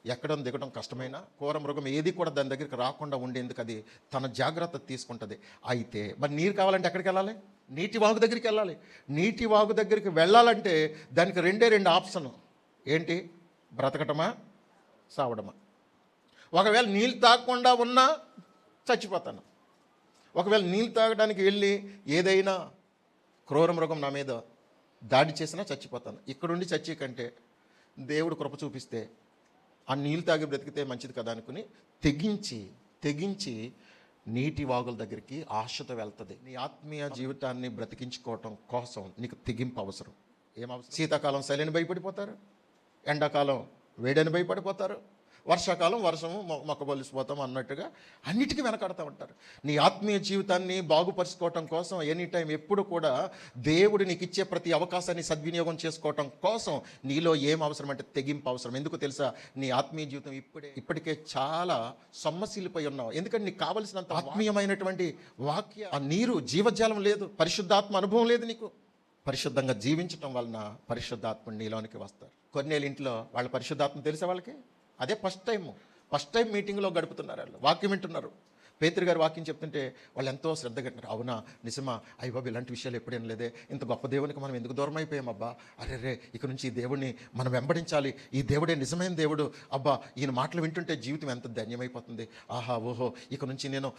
S1: ఎక్కడం దిగడం కష్టమైన కోర మృగం ఏది కూడా దాని దగ్గరికి రాకుండా ఉండేందుకు అది తన జాగ్రత్త తీసుకుంటుంది. అయితే మరి నీరు కావాలంటే ఎక్కడికి వెళ్ళాలి? నీటి వాగు దగ్గరికి వెళ్ళాలి. నీటి వాగు దగ్గరికి వెళ్ళాలంటే దానికి రెండు ఆప్షన్. ఏంటి? బ్రతకటమా, సావడమా. ఒకవేళ నీళ్ళు తాగకుండా ఉన్నా చచ్చిపోతాను. ఒకవేళ నీళ్ళు తాగడానికి వెళ్ళి ఏదైనా క్రూర మృగం నా మీద దాడి చేసినా చచ్చిపోతాను. ఇక్కడుండి చచ్చే కంటే దేవుడు కృప చూపిస్తే ఆ నీళ్ళు తాగి బ్రతికితే మంచిది కదా అనుకుని తెగించి నీటి వాగుల దగ్గరికి ఆశతో వెళ్తుంది. నీ ఆత్మీయ జీవితాన్ని బ్రతికించుకోవటం కోసం నీకు తెగింపు అవసరం. ఏమవసరం? శీతాకాలం చలిని భయపడిపోతారు, ఎండాకాలం వేడని భయపడిపోతారు, వర్షాకాలం వర్షము మొక్కబొలిసిపోతాం అన్నట్టుగా అన్నిటికీ వెనకాడుతూ ఉంటారు. నీ ఆత్మీయ జీవితాన్ని బాగుపరుచుకోవటం కోసం ఎనీ టైం ఎప్పుడు కూడా దేవుడు నీకు ఇచ్చే ప్రతి అవకాశాన్ని సద్వినియోగం చేసుకోవటం కోసం నీలో ఏం అవసరం అంటే తెగింపు అవసరం. ఎందుకు తెలుసా? నీ ఆత్మీయ జీవితం ఇప్పటికే చాలా సొమ్మసిల్లిపోయి ఉన్నావు. ఎందుకంటే నీకు కావలసినంత ఆత్మీయమైనటువంటి వాక్య ఆ నీరు జీవజాలం లేదు, పరిశుద్ధాత్మ అనుభవం లేదు నీకు. పరిశుద్ధంగా జీవించటం వలన పరిశుద్ధాత్మ నీలోనికి వస్తారు. కొన్నేళ్ళ ఇంట్లో వాళ్ళ పరిశుద్ధాత్మ తెలిసే వాళ్ళకి అదే ఫస్ట్ టైం మీటింగ్లో గడుపుతున్నారు. వాళ్ళు వాక్యం వింటున్నారు. పేతురు గారు వాక్యం చెప్తుంటే వాళ్ళు ఎంతో శ్రద్ధ కట్టినారు. అవునా, నిజమా, అయ్య బాబు ఇలాంటి విషయాలు ఎప్పుడేం లేదే, ఇంత గొప్ప దేవునికి మనం ఎందుకు దూరం అయిపోయామబ్బా, అరే ఇక నుంచి ఈ దేవుడిని మనం వెంబడించాలి, ఈ దేవుడే నిజమైన దేవుడు, అబ్బా ఈయన మాటలు వింటుంటే జీవితం ఎంత ధన్యమైపోతుంది, ఆహా ఓహో ఇక నుంచి నేను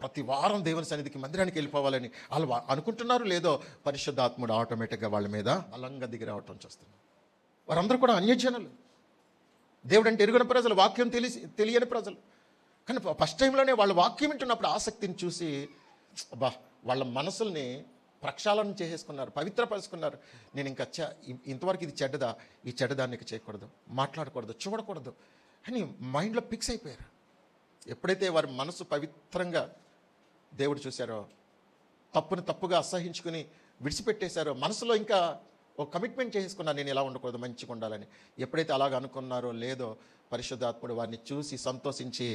S1: ప్రతి వారం దేవుని సన్నిధికి మందిరానికి వెళ్ళిపోవాలని వాళ్ళు అనుకుంటున్నారు. లేదో పరిశుద్ధాత్ముడు ఆటోమేటిక్గా వాళ్ళ మీద బలంగా దిగి రావటం చూస్తున్నారు. వారందరూ కూడా అన్యజనులు, దేవుడు అంటే ఎరుగని ప్రజలు, వాక్యం తెలియని ప్రజలు. కానీ ఫస్ట్ టైంలోనే వాళ్ళు వాక్యం వింటున్నప్పుడు ఆసక్తిని చూసి అబ్బా వాళ్ళ మనసుల్ని ప్రక్షాళన చేసేసుకున్నారు, పవిత్రపరుచుకున్నారు. నేను ఇంకా ఇంతవరకు ఇది చెడ్డదా, ఈ చెడ్డదాన్ని చేయకూడదు, మాట్లాడకూడదు, చూడకూడదు అని మైండ్లో ఫిక్స్ అయిపోయారు. ఎప్పుడైతే వారి మనసు పవిత్రంగా దేవుడు చూశారో, తప్పుగా అసహించుకుని విడిచిపెట్టేశారో, మనసులో ఇంకా ఒక కమిట్మెంట్ చేసుకున్నారు, నేను ఇలా ఉండకూడదు, మంచిగా ఉండాలని. ఎప్పుడైతే అలాగ అనుకున్నారో లేదో పరిశుద్ధాత్ముడు వారిని చూసి సంతోషించి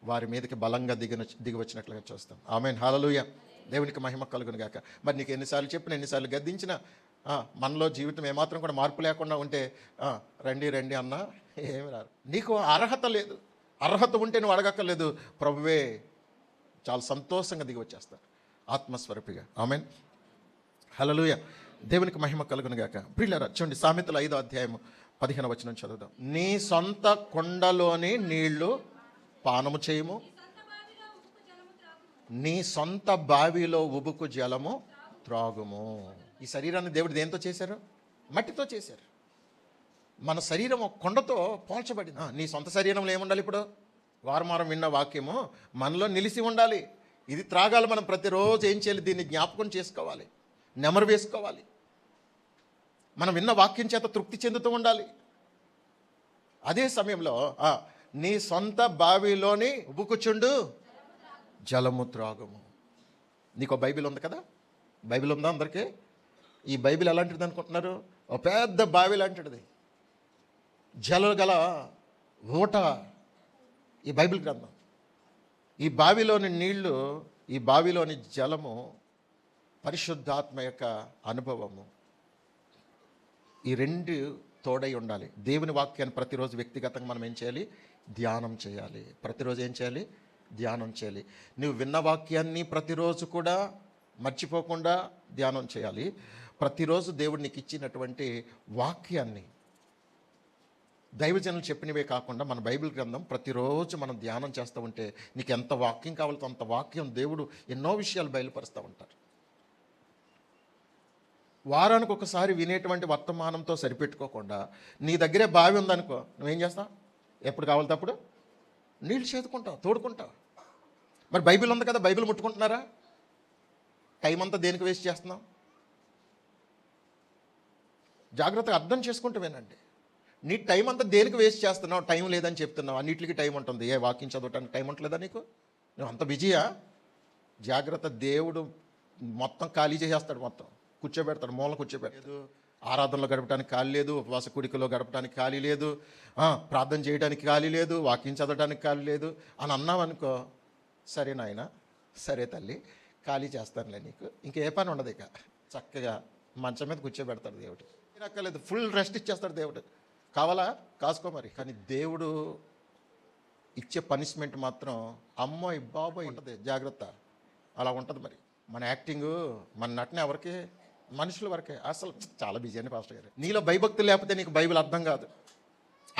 S1: వారి మీదకి బలంగా దిగి వచ్చినట్లుగా చూస్తాం. ఆమేన్, హల్లెలూయా. దేవునికి మహిమ కలుగును గాక. మరి నీకు ఎన్నిసార్లు చెప్పిన, ఎన్నిసార్లు గద్దించినా మనలో జీవితం ఏమాత్రం కూడా మార్పు లేకుండా ఉంటే రండి అన్నా ఏమి రారు. నీకు అర్హత లేదు. అర్హత ఉంటే నువ్వు అడగక్కర్లేదు, ప్రభువే చాలా సంతోషంగా దిగి వచ్చేస్తారు ఆత్మస్వరూపిగా. ఆమేన్, హల్లెలూయా. దేవునికి మహిమ కలుగును గాక. ప్రియులారా చూడండి, సామెతలు 5వ అధ్యాయము 15వ వచనం చదువుదాం. నీ సొంత కొండలోని నీళ్లు పానము చేయము, నీ సొంత బావిలో ఉబుకు జలము త్రాగుము. ఈ శరీరాన్ని దేవుడు దేంతో చేశారు? మట్టితో చేశారు. మన శరీరం ఒక కొండతో పోల్చబడింది. నీ సొంత శరీరంలో ఏముండాలి? ఇప్పుడు వారం విన్న వాక్యము మనలో నిలిచి ఉండాలి. ఇది త్రాగాలి. మనం ప్రతిరోజు ఏం చేయాలి? దీన్ని జ్ఞాపకం చేసుకోవాలి, నెమరు వేసుకోవాలి. మనం విన్న వాక్యం చేత తృప్తి చెందుతూ ఉండాలి. అదే సమయంలో నీ సొంత బావిలోని ఉబుకుచుండు జలము త్రాగము. నీకు బైబిల్ ఉంది కదా? బైబిల్ ఉందా అందరికీ? ఈ బైబిల్ ఎలాంటిది అనుకుంటున్నారు? ఒక పెద్ద బావి లాంటిది, జలం గల ఊట ఈ బైబిల్ గ్రంథం. ఈ బావిలోని నీళ్లు, ఈ బావిలోని జలము పరిశుద్ధాత్మ యొక్క అనుభవము. ఈ రెండు తోడై ఉండాలి. దేవుని వాక్యాన్ని ప్రతిరోజు వ్యక్తిగతంగా మనం ఏం చేయాలి? ధ్యానం చేయాలి. ప్రతిరోజు ఏం చేయాలి? ధ్యానం చేయాలి. నువ్వు విన్న వాక్యాన్ని ప్రతిరోజు కూడా మర్చిపోకుండా ధ్యానం చేయాలి. ప్రతిరోజు దేవుడు నీకు ఇచ్చినటువంటి వాక్యాన్ని, దైవజనులు చెప్పినవే కాకుండా మన బైబిల్ గ్రంథం ప్రతిరోజు మనం ధ్యానం చేస్తూ ఉంటే నీకు ఎంత వాక్యం కావాలో అంత వాక్యం దేవుడు ఎన్నో విషయాలు బయలుపరుస్తూ ఉంటారు. వారానికి ఒకసారి వినేటువంటి వర్తమానంతో సరిపెట్టుకోకుండా నీ దగ్గరే బావి ఉందనుకో, నువ్వేం చేస్తావు? ఎప్పుడు కావాలి అప్పుడు నీళ్ళు చేదుకుంటావు, తోడుకుంటావు. మరి బైబిల్ ఉంది కదా, బైబిల్ ముట్టుకుంటున్నారా? టైం అంతా దేనికి వేస్ట్ చేస్తున్నాం? జాగ్రత్తగా అర్థం చేసుకుంటూ వినండి. నీ టైం అంతా దేనికి వేస్ట్ చేస్తున్నావు? టైం లేదని చెప్తున్నావు. అన్నిటికీ టైం ఉంటుంది. ఏ వాక్యం చదవటానికి టైం ఉంటలేదా నీకు? నువ్వు అంత బిజీయా? జాగ్రత్త. దేవుడు మొత్తం ఖాళీ చేసేస్తాడు, మొత్తం కూర్చోబెడతాడు, మూల కూర్చోబెడతాడు. ఆరాధనలో గడపడానికి ఖాళీ లేదు, ఉపవాస కూడికలో గడపడానికి ఖాళీ లేదు, ప్రార్థన చేయడానికి ఖాళీ లేదు, వాక్యం చదవడానికి ఖాళీ లేదు అని అన్నావనుకో, సరే నాయన, సరే తల్లి, ఖాళీ చేస్తానులే నీకు, ఇంకే పని ఉండదు. ఇక చక్కగా మంచం మీద కూర్చోబెడతాడు దేవుడు. రక్కలేదు, ఫుల్ రెస్ట్ ఇచ్చేస్తాడు దేవుడు. కావాలా? కాసుకో మరి. కానీ దేవుడు ఇచ్చే పనిష్మెంట్ మాత్రం అమ్మోయ్ బాబోయ్ ఉంటుంది. జాగ్రత్త. అలా ఉంటుంది. మరి మన యాక్టింగు, మన నటన ఎవరికి? మనుషుల వరకే. అసలు చాలా బిజీ అని పాస్టర్ గారు. నీలో భయభక్తులు లేకపోతే నీకు బైబిల్ అర్థం కాదు.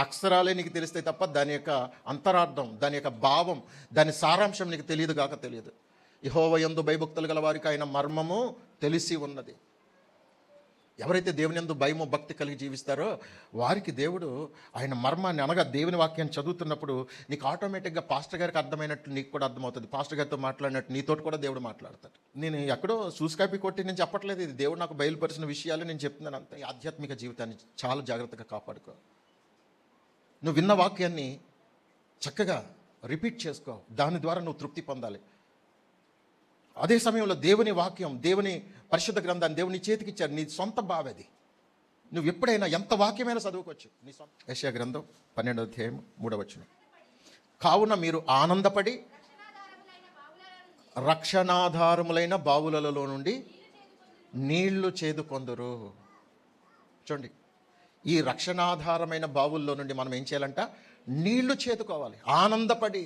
S1: అక్షరాలే నీకు తెలిస్తే తప్ప దాని యొక్క అంతరార్థం, దాని యొక్క భావం, దాని సారాంశం నీకు తెలియదు కాక తెలియదు. యెహోవా యందు భయభక్తులు గల వారికి ఆయన మర్మము తెలిసి ఉన్నది. ఎవరైతే దేవుని యందు భయము భక్తి కలిగి జీవిస్తారో వారికి దేవుడు ఆయన మర్మాన్ని, అనగా దేవుని వాక్యాన్ని చదువుతున్నప్పుడు నీకు ఆటోమేటిక్గా పాస్టర్ గారికి అర్థమైనట్టు నీకు కూడా అర్థమవుతుంది. పాస్టర్ గారితో మాట్లాడినట్టు నీతోటి కూడా దేవుడు మాట్లాడతాడు. నేను ఎక్కడో సూస్కాపీ కొట్టి నేను చెప్పట్లేదు, ఇది దేవుడు నాకు బయలుపరిచిన విషయాలు నేను చెప్తున్నాను అంతే. ఈ ఆధ్యాత్మిక జీవితాన్ని చాలా జాగ్రత్తగా కాపాడుకో. నువ్వు విన్న వాక్యాన్ని చక్కగా రిపీట్ చేసుకో. దాని ద్వారా నువ్వు తృప్తి పొందాలి. అదే సమయంలో దేవుని వాక్యం, దేవుని పరిశుద్ధ గ్రంథాన్ని దేవుని చేతికి ఇచ్చారు. నీ సొంత బావది. నువ్వు ఎప్పుడైనా ఎంత వాక్యమైనా చదువుకోవచ్చు. నీ సొంత. యెషయా గ్రంథం 12వ అధ్యాయం 3వ వచనం. కావున మీరు ఆనందపడి రక్షణాధారములైన బావులలో నుండి నీళ్లు చేదుకొందురు. చూడండి, ఈ రక్షణాధారమైన బావుల్లో నుండి మనం ఏం చేయాలంట? నీళ్లు చేదుకోవాలి. ఆనందపడి.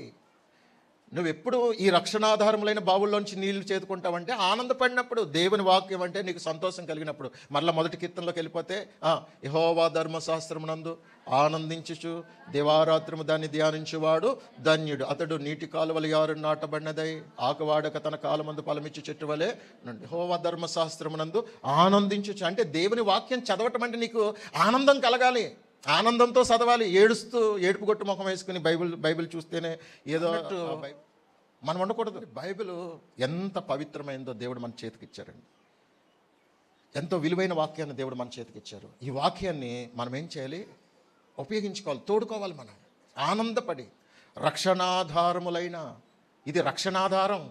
S1: నువ్వు ఎప్పుడు ఈ రక్షణాధారములైన బావుల్లోంచి నీళ్లు చేదుకుంటావంటే ఆనందపడినప్పుడు. దేవుని వాక్యం అంటే నీకు సంతోషం కలిగినప్పుడు. మరలా మొదటి కీర్తనలోకి వెళ్ళిపోతే, యెహోవా ధర్మశాస్త్రమునందు ఆనందించుచు దివారాత్రము దాన్ని ధ్యానించువాడు ధన్యుడు. అతడు నీటి కాలువల యారు నాటబడినదై ఆకువాడక తన కాలమందు ఫలమిచ్చు చెట్టు వలె నుండి. యెహోవా ధర్మశాస్త్రమునందు ఆనందించుచు అంటే దేవుని వాక్యం చదవటం అంటే నీకు ఆనందం కలగాలి. ఆనందంతో చదవాలి. ఏడుస్తూ ఏడుపు గొట్టు ముఖం వేసుకుని బైబిల్ చూస్తేనే ఏదో మనం ఉండకూడదు. బైబిల్ ఎంత పవిత్రమైందో దేవుడు మన చేతికి ఇచ్చారండి. ఎంతో విలువైన వాక్యాన్ని దేవుడు మన చేతికి ఇచ్చారు. ఈ వాక్యాన్ని మనం ఏం చేయాలి? ఉపయోగించుకోవాలి, తోడుకోవాలి. మనం ఆనందపడి రక్షణాధారములైన, ఇది రక్షణాధారం.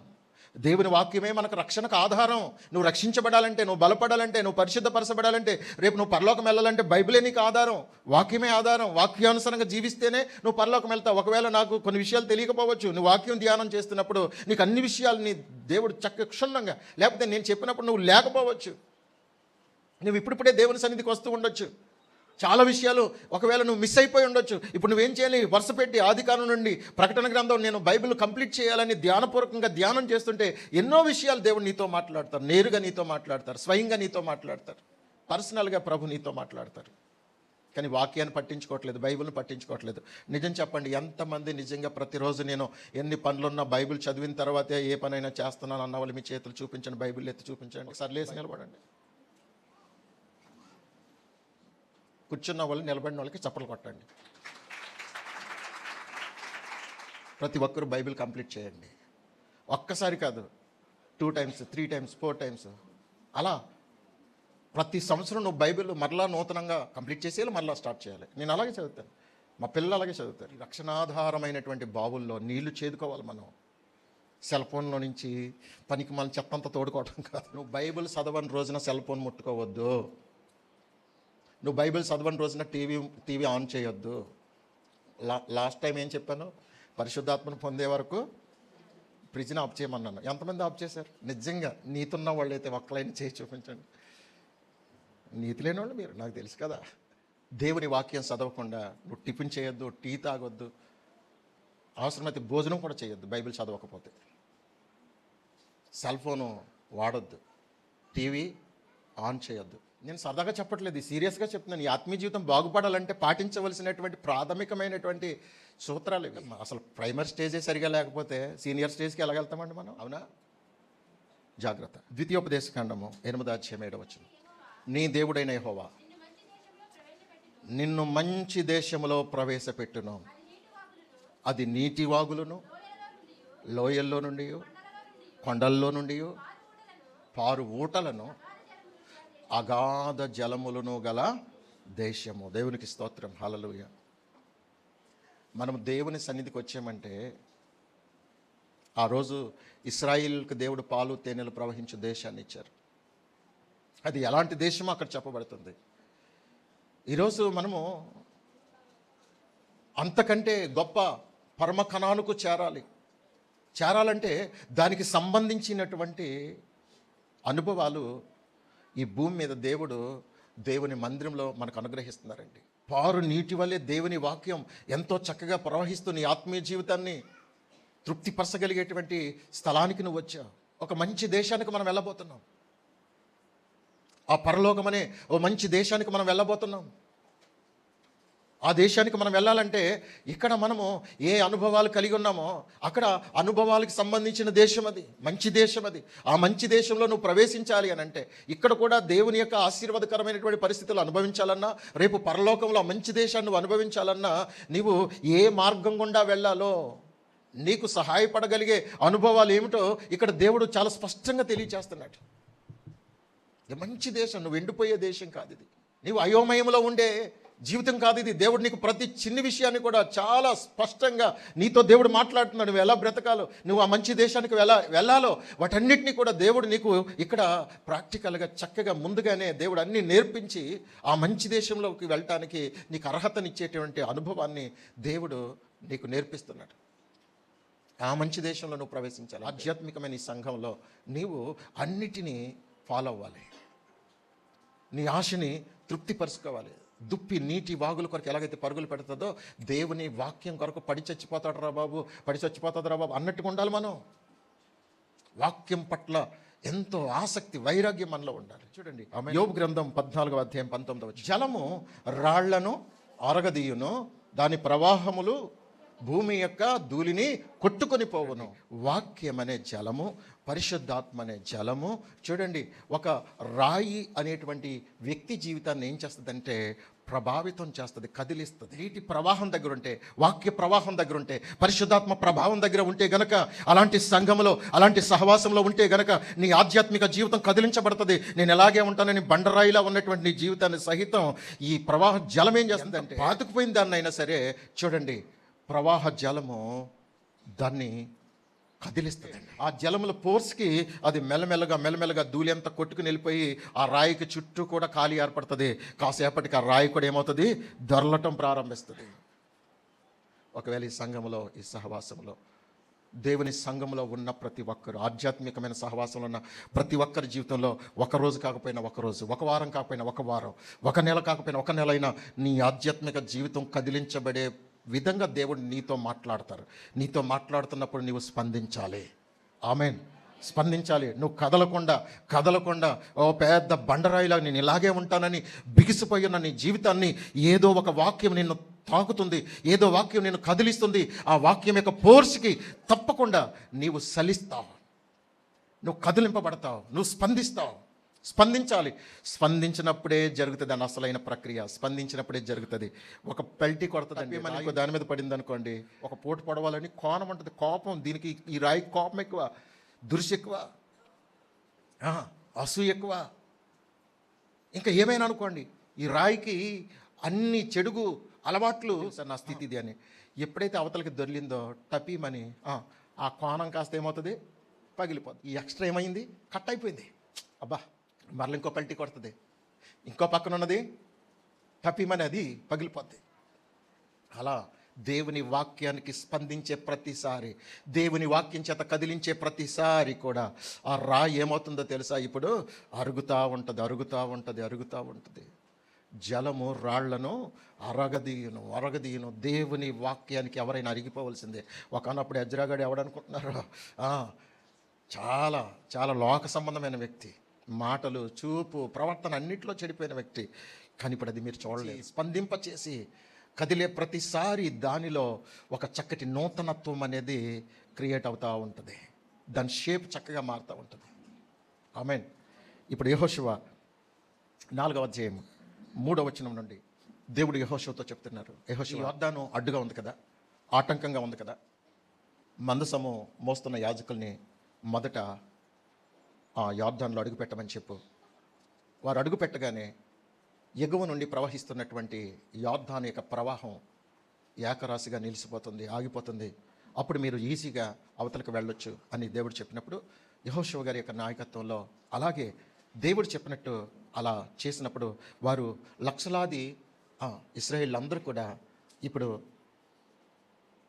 S1: దేవుని వాక్యమే మనకు రక్షణకు ఆధారం. నువ్వు రక్షించబడాలంటే, నువ్వు బలపడాలంటే, నువ్వు పరిశుద్ధపరచబడాలంటే, రేపు నువ్వు పరలోకం వెళ్ళాలంటే బైబిలే నీకు ఆధారం. వాక్యమే ఆధారం. వాక్యానుసారంగా జీవిస్తేనే నువ్వు పరలోకం వెళ్తావు. ఒకవేళ నాకు కొన్ని విషయాలు తెలియకపోవచ్చు, నువ్వు వాక్యం ధ్యానం చేస్తున్నప్పుడు నీకు అన్ని విషయాలని దేవుడు చక్కగా క్షుణ్ణంగా, లేకపోతే నేను చెప్పినప్పుడు నువ్వు లేకపోవచ్చు. నువ్వు ఇప్పుడిప్పుడే దేవుని సన్నిధికి వస్తూ ఉండొచ్చు. చాలా విషయాలు ఒకవేళ నువ్వు మిస్ అయిపోయి ఉండొచ్చు. ఇప్పుడు నువ్వేం చేయాలి? వరుస పెట్టి ఆదికాండం నుండి ప్రకటన గ్రంథం నేను బైబిల్ కంప్లీట్ చేయాలని ధ్యానపూర్వకంగా ధ్యానం చేస్తుంటే ఎన్నో విషయాలు దేవుడు నీతో మాట్లాడతారు. నేరుగా నీతో మాట్లాడతారు, స్వయంగా నీతో మాట్లాడతారు, పర్సనల్గా ప్రభు నీతో మాట్లాడతారు. కానీ వాక్యాన్ని పట్టించుకోవట్లేదు, బైబిల్ని పట్టించుకోవట్లేదు. నిజం చెప్పండి, ఎంతమంది నిజంగా ప్రతిరోజు నేను ఎన్ని పనులున్నా బైబిల్ చదివిన తర్వాతే ఏ పనైనా చేస్తున్నాను అన్న వాళ్ళు మీ చేతులు చూపించండి, బైబిల్ ఎత్తి చూపించండి. ఒకసారి లేచి నిలబడండి. కూర్చున్న వాళ్ళు, నిలబడిన వాళ్ళకి చప్పలు కొట్టండి. ప్రతి ఒక్కరు బైబిల్ కంప్లీట్ చేయండి. ఒక్కసారి కాదు, 2 times 3 times 4 times అలా ప్రతి సంవత్సరం నువ్వు బైబిల్ మరలా నూతనంగా కంప్లీట్ చేసేయాలి, మరలా స్టార్ట్ చేయాలి. నేను అలాగే చదువుతాను, మా పిల్లలు అలాగే చదువుతారు. రక్షణాధారమైనటువంటి బావుల్లో నీళ్లు చేదుకోవాలి మనం. సెల్ ఫోన్లో నుంచి పనికి మన చెత్తంతా తోడుకోవడం కాదు. నువ్వు బైబిల్ చదవని రోజున సెల్ ఫోన్ ముట్టుకోవద్దు. నువ్వు బైబిల్ చదవని రోజున టీవీ ఆన్ చేయొద్దు. లాస్ట్ టైం ఏం చెప్పాను? పరిశుద్ధాత్మను పొందే వరకు ఫ్రిడ్జ్ని ఆఫ్ చేయమన్నాను. ఎంతమంది ఆఫ్ చేశారు? నిజంగా నీతున్న వాళ్ళు అయితే ఒక్కలైనా చేసి చూపించండి. నీతి లేని వాళ్ళు మీరు, నాకు తెలుసు కదా. దేవుని వాక్యం చదవకుండా నువ్వు టిఫిన్ చేయొద్దు, టీ తాగొద్దు, అవసరమైతే భోజనం కూడా చేయొద్దు బైబిల్ చదవకపోతే. సెల్ ఫోను వాడొద్దు, టీవీ ఆన్ చేయొద్దు. నేను సరదాగా చెప్పట్లేదు, సీరియస్గా చెప్తున్నాను. ఈ ఆత్మీయ జీవితం బాగుపడాలంటే పాటించవలసినటువంటి ప్రాథమికమైనటువంటి సూత్రాలు ఇవి. అసలు ప్రైమరీ స్టేజే సరిగా లేకపోతే సీనియర్ స్టేజ్కి వెళ్ళగలుగుతామండి మనం? అవునా? జాగ్రత్త. ద్వితీయోపదేశకాండము 8:7 నీ దేవుడైన యెహోవా నిన్ను మంచి దేశములో ప్రవేశపెట్టును. అది నీటి వాగులను, లోయల్లో నుండి, కొండల్లో నుండి, పారు ఊటలను, అగాధ జలములను గల దేశము. దేవునికి స్తోత్రం, హల్లెలూయా. మనం దేవుని సన్నిధికి వచ్చామంటే, ఆ రోజు ఇశ్రాయేలుకు దేవుడు పాలు తేనెలు ప్రవహించే దేశాన్ని ఇచ్చారు. అది ఎలాంటి దేశమో అక్కడ చెప్పబడుతుంది. ఈరోజు మనము అంతకంటే గొప్ప పరమ కనానుకు చేరాలంటే దానికి సంబంధించినటువంటి అనుభవాలు ఈ భూమి మీద దేవుని మందిరంలో మనకు అనుగ్రహిస్తున్నారండి. పారు నీటి వల్లే దేవుని వాక్యం ఎంతో చక్కగా ప్రవహిస్తూ నీ ఆత్మీయ జీవితాన్ని తృప్తిపరచగలిగేటువంటి స్థలానికి నువ్వు వచ్చావు. ఒక మంచి దేశానికి మనం వెళ్ళబోతున్నాం. ఆ పరలోకమనే ఓ మంచి దేశానికి మనం వెళ్ళబోతున్నాం. ఆ దేశానికి మనం వెళ్ళాలంటే ఇక్కడ మనము ఏ అనుభవాలు కలిగి ఉన్నామో అక్కడ అనుభవాలకు సంబంధించిన దేశం అది, మంచి దేశం అది. ఆ మంచి దేశంలో నువ్వు ప్రవేశించాలి అని అంటే, ఇక్కడ కూడా దేవుని యొక్క ఆశీర్వాదకరమైనటువంటి పరిస్థితులు అనుభవించాలన్నా, రేపు పరలోకంలో ఆ మంచి దేశాన్ని నువ్వు అనుభవించాలన్నా, నీవు ఏ మార్గం గుండా వెళ్ళాలో, నీకు సహాయపడగలిగే అనుభవాలు ఏమిటో ఇక్కడ దేవుడు చాలా స్పష్టంగా తెలియచేస్తున్నాడు. ఇది మంచి దేశం, నువ్వు ఎండిపోయే దేశం కాదు ఇది. నీవు అయోమయంలో ఉండే జీవితం కాదు ఇది. దేవుడు నీకు ప్రతి చిన్న విషయాన్ని కూడా చాలా స్పష్టంగా నీతో దేవుడు మాట్లాడుతున్నాడు. నువ్వు ఎలా బ్రతకాలో, నువ్వు ఆ మంచి దేశానికి వెళ్ళాలో, వాటన్నిటినీ కూడా దేవుడు నీకు ఇక్కడ ప్రాక్టికల్గా చక్కగా ముందుగానే దేవుడు అన్నీ నేర్పించి ఆ మంచి దేశంలోకి వెళ్ళటానికి నీకు అర్హతనిచ్చేటువంటి అనుభవాన్ని దేవుడు నీకు నేర్పిస్తున్నాడు. ఆ మంచి దేశంలో నువ్వు ప్రవేశించాలి. ఆధ్యాత్మికమైన ఈ సంఘంలో నీవు అన్నిటినీ ఫాలో అవ్వాలి. నీ ఆశని తృప్తిపరుచుకోవాలి. దుప్పి నీటి వాగుల కొరకు ఎలాగైతే పరుగులు పెడుతుందో, దేవుని వాక్యం కొరకు పడి చచ్చిపోతాడురా బాబు అన్నట్టుగా ఉండాలి. మనం వాక్యం పట్ల ఎంతో ఆసక్తి, వైరాగ్యం మనలో ఉండాలి. చూడండి, యోబు గ్రంథం 14:19 జలము రాళ్లను అరగదీయును, దాని ప్రవాహములు భూమి యొక్క ధూళిని కొట్టుకొని పోవును. వాక్యం అనే జలము, పరిశుద్ధాత్మ అనే జలము, చూడండి, ఒక రాయి అనేటువంటి వ్యక్తి జీవితాన్ని ఏం చేస్తుందంటే ప్రభావితం చేస్తుంది, కదిలిస్తుంది. నీటి ప్రవాహం దగ్గర ఉంటే, వాక్య ప్రవాహం దగ్గర ఉంటే, పరిశుద్ధాత్మ ప్రభావం దగ్గర ఉంటే గనక, అలాంటి సంఘంలో, అలాంటి సహవాసంలో ఉంటే గనక నీ ఆధ్యాత్మిక జీవితం కదిలించబడుతుంది. నేను ఎలాగే ఉంటానని బండరాయిలా ఉన్నటువంటి నీ జీవితాన్ని సహితం ఈ ప్రవాహ జలం ఏం చేస్తుందంటే, పాతుకుపోయిన దాన్ని అయినా సరే చూడండి, ప్రవాహ జలము దాన్ని కదిలిస్తుందండి. ఆ జలముల ఫోర్స్కి అది మెల్లమెల్లగా ధూళి అంతా కొట్టుకుని వెళ్ళిపోయి ఆ రాయికి చుట్టూ కూడా ఖాళీ ఏర్పడుతుంది. కాసేపటికి ఆ రాయి కూడా ఏమవుతుంది, దొరలటం ప్రారంభిస్తుంది. ఒకవేళ ఈ సంఘంలో, ఈ సహవాసంలో, దేవుని సంఘంలో ఉన్న ప్రతి ఒక్కరు, ఆధ్యాత్మికమైన సహవాసంలో ఉన్న ప్రతి ఒక్కరి జీవితంలో ఒకరోజు కాకపోయినా ఒకరోజు, ఒక వారం కాకపోయినా ఒక వారం, ఒక నెల కాకపోయినా ఒక నెల అయినా నీ ఆధ్యాత్మిక జీవితం కదిలించబడే విధంగా దేవుడు నీతో మాట్లాడతారు. నీతో మాట్లాడుతున్నప్పుడు నీవు స్పందించాలి. ఆమెన్. స్పందించాలి. నువ్వు కదలకుండా ఓ పెద్ద బండరాయిలా నేను ఇలాగే ఉంటానని బిగిసిపోయి ఉన్న నీ జీవితాన్ని ఏదో ఒక వాక్యం నిన్ను తాకుతుంది, ఏదో వాక్యం నిన్ను కదిలిస్తుంది. ఆ వాక్యం యొక్క ఫోర్స్కి తప్పకుండా నీవు సలిస్తావు, నువ్వు కదిలింపబడతావు, నువ్వు స్పందిస్తావు. స్పందించాలి. స్పందించినప్పుడే జరుగుతుంది అని అసలైన ప్రక్రియ. స్పందించినప్పుడే జరుగుతుంది. ఒక పెల్టీ కొడుతుందండి, మనకు దాని మీద పడింది అనుకోండి, ఒక పోటు పొడవాలని కోణం ఉంటుంది. కోపం, దీనికి ఈ రాయి కోపం ఎక్కువ, దురుసు ఎక్కువ, అసూయ ఎక్కువ, ఇంకా ఏమైనా అనుకోండి. ఈ రాయికి అన్ని చెడుగు అలవాట్లు. సార్ నా స్థితి ఇది అని ఎప్పుడైతే అవతలకి దొరికిందో టపీమని ఆ కోణం కాస్త ఏమవుతుంది, పగిలిపోతుంది. ఈ ఎక్స్ట్రా ఏమైంది, కట్ అయిపోయింది. అబ్బా, మరల ఇంకో పల్టీ కొడుతుంది, ఇంకో పక్కన ఉన్నది టపీమని అది పగిలిపోద్ది. అలా దేవుని వాక్యానికి స్పందించే ప్రతిసారి, దేవుని వాక్యం చేత కదిలించే ప్రతిసారి కూడా ఆ రాయి ఏమవుతుందో తెలుసా, ఇప్పుడు అరుగుతూ ఉంటుంది. జలము రాళ్లను అరగదీయును. దేవుని వాక్యానికి ఎవరైనా అరిగిపోవలసిందే. ఒకనప్పుడు ఎజ్రాగాడు ఎవడనుకుంటున్నారు, చాలా చాలా లోక సంబంధమైన వ్యక్తి, మాటలు, చూపు, ప్రవర్తన అన్నింటిలో చెడిపోయిన వ్యక్తి. కానీ ఇప్పుడు అది మీరు చూడలేదు. స్పందింపచేసి కదిలే ప్రతిసారి దానిలో ఒక చక్కటి నూతనత్వం అనేది క్రియేట్ అవుతూ ఉంటుంది. దాని షేప్ చక్కగా మారుతూ ఉంటుంది. ఆమేన్. ఇప్పుడు యెహోషువ 4వ అధ్యాయం 3వ వచనం నుండి దేవుడు యెహోషువతో చెప్తున్నారు. యెహోషువ, యొర్దాను అడ్డుగా ఉంది కదా, ఆటంకంగా ఉంది కదా, మందసము మోస్తున్న యాజకుల్ని మొదట ఆ యొర్దానులో అడుగు పెట్టమని చెప్పు. వారు అడుగు పెట్టగానే ఎగువ నుండి ప్రవహిస్తున్నటువంటి యొర్దాను యొక్క ప్రవాహం ఏకరాశిగా నిలిచిపోతుంది, ఆగిపోతుంది. అప్పుడు మీరు ఈజీగా అవతలకు వెళ్ళొచ్చు అని దేవుడు చెప్పినప్పుడు యెహోషువ గారి యొక్క నాయకత్వంలో అలాగే దేవుడు చెప్పినట్టు అలా చేసినప్పుడు వారు లక్షలాది ఇశ్రాయేళ్ళందరూ కూడా ఇప్పుడు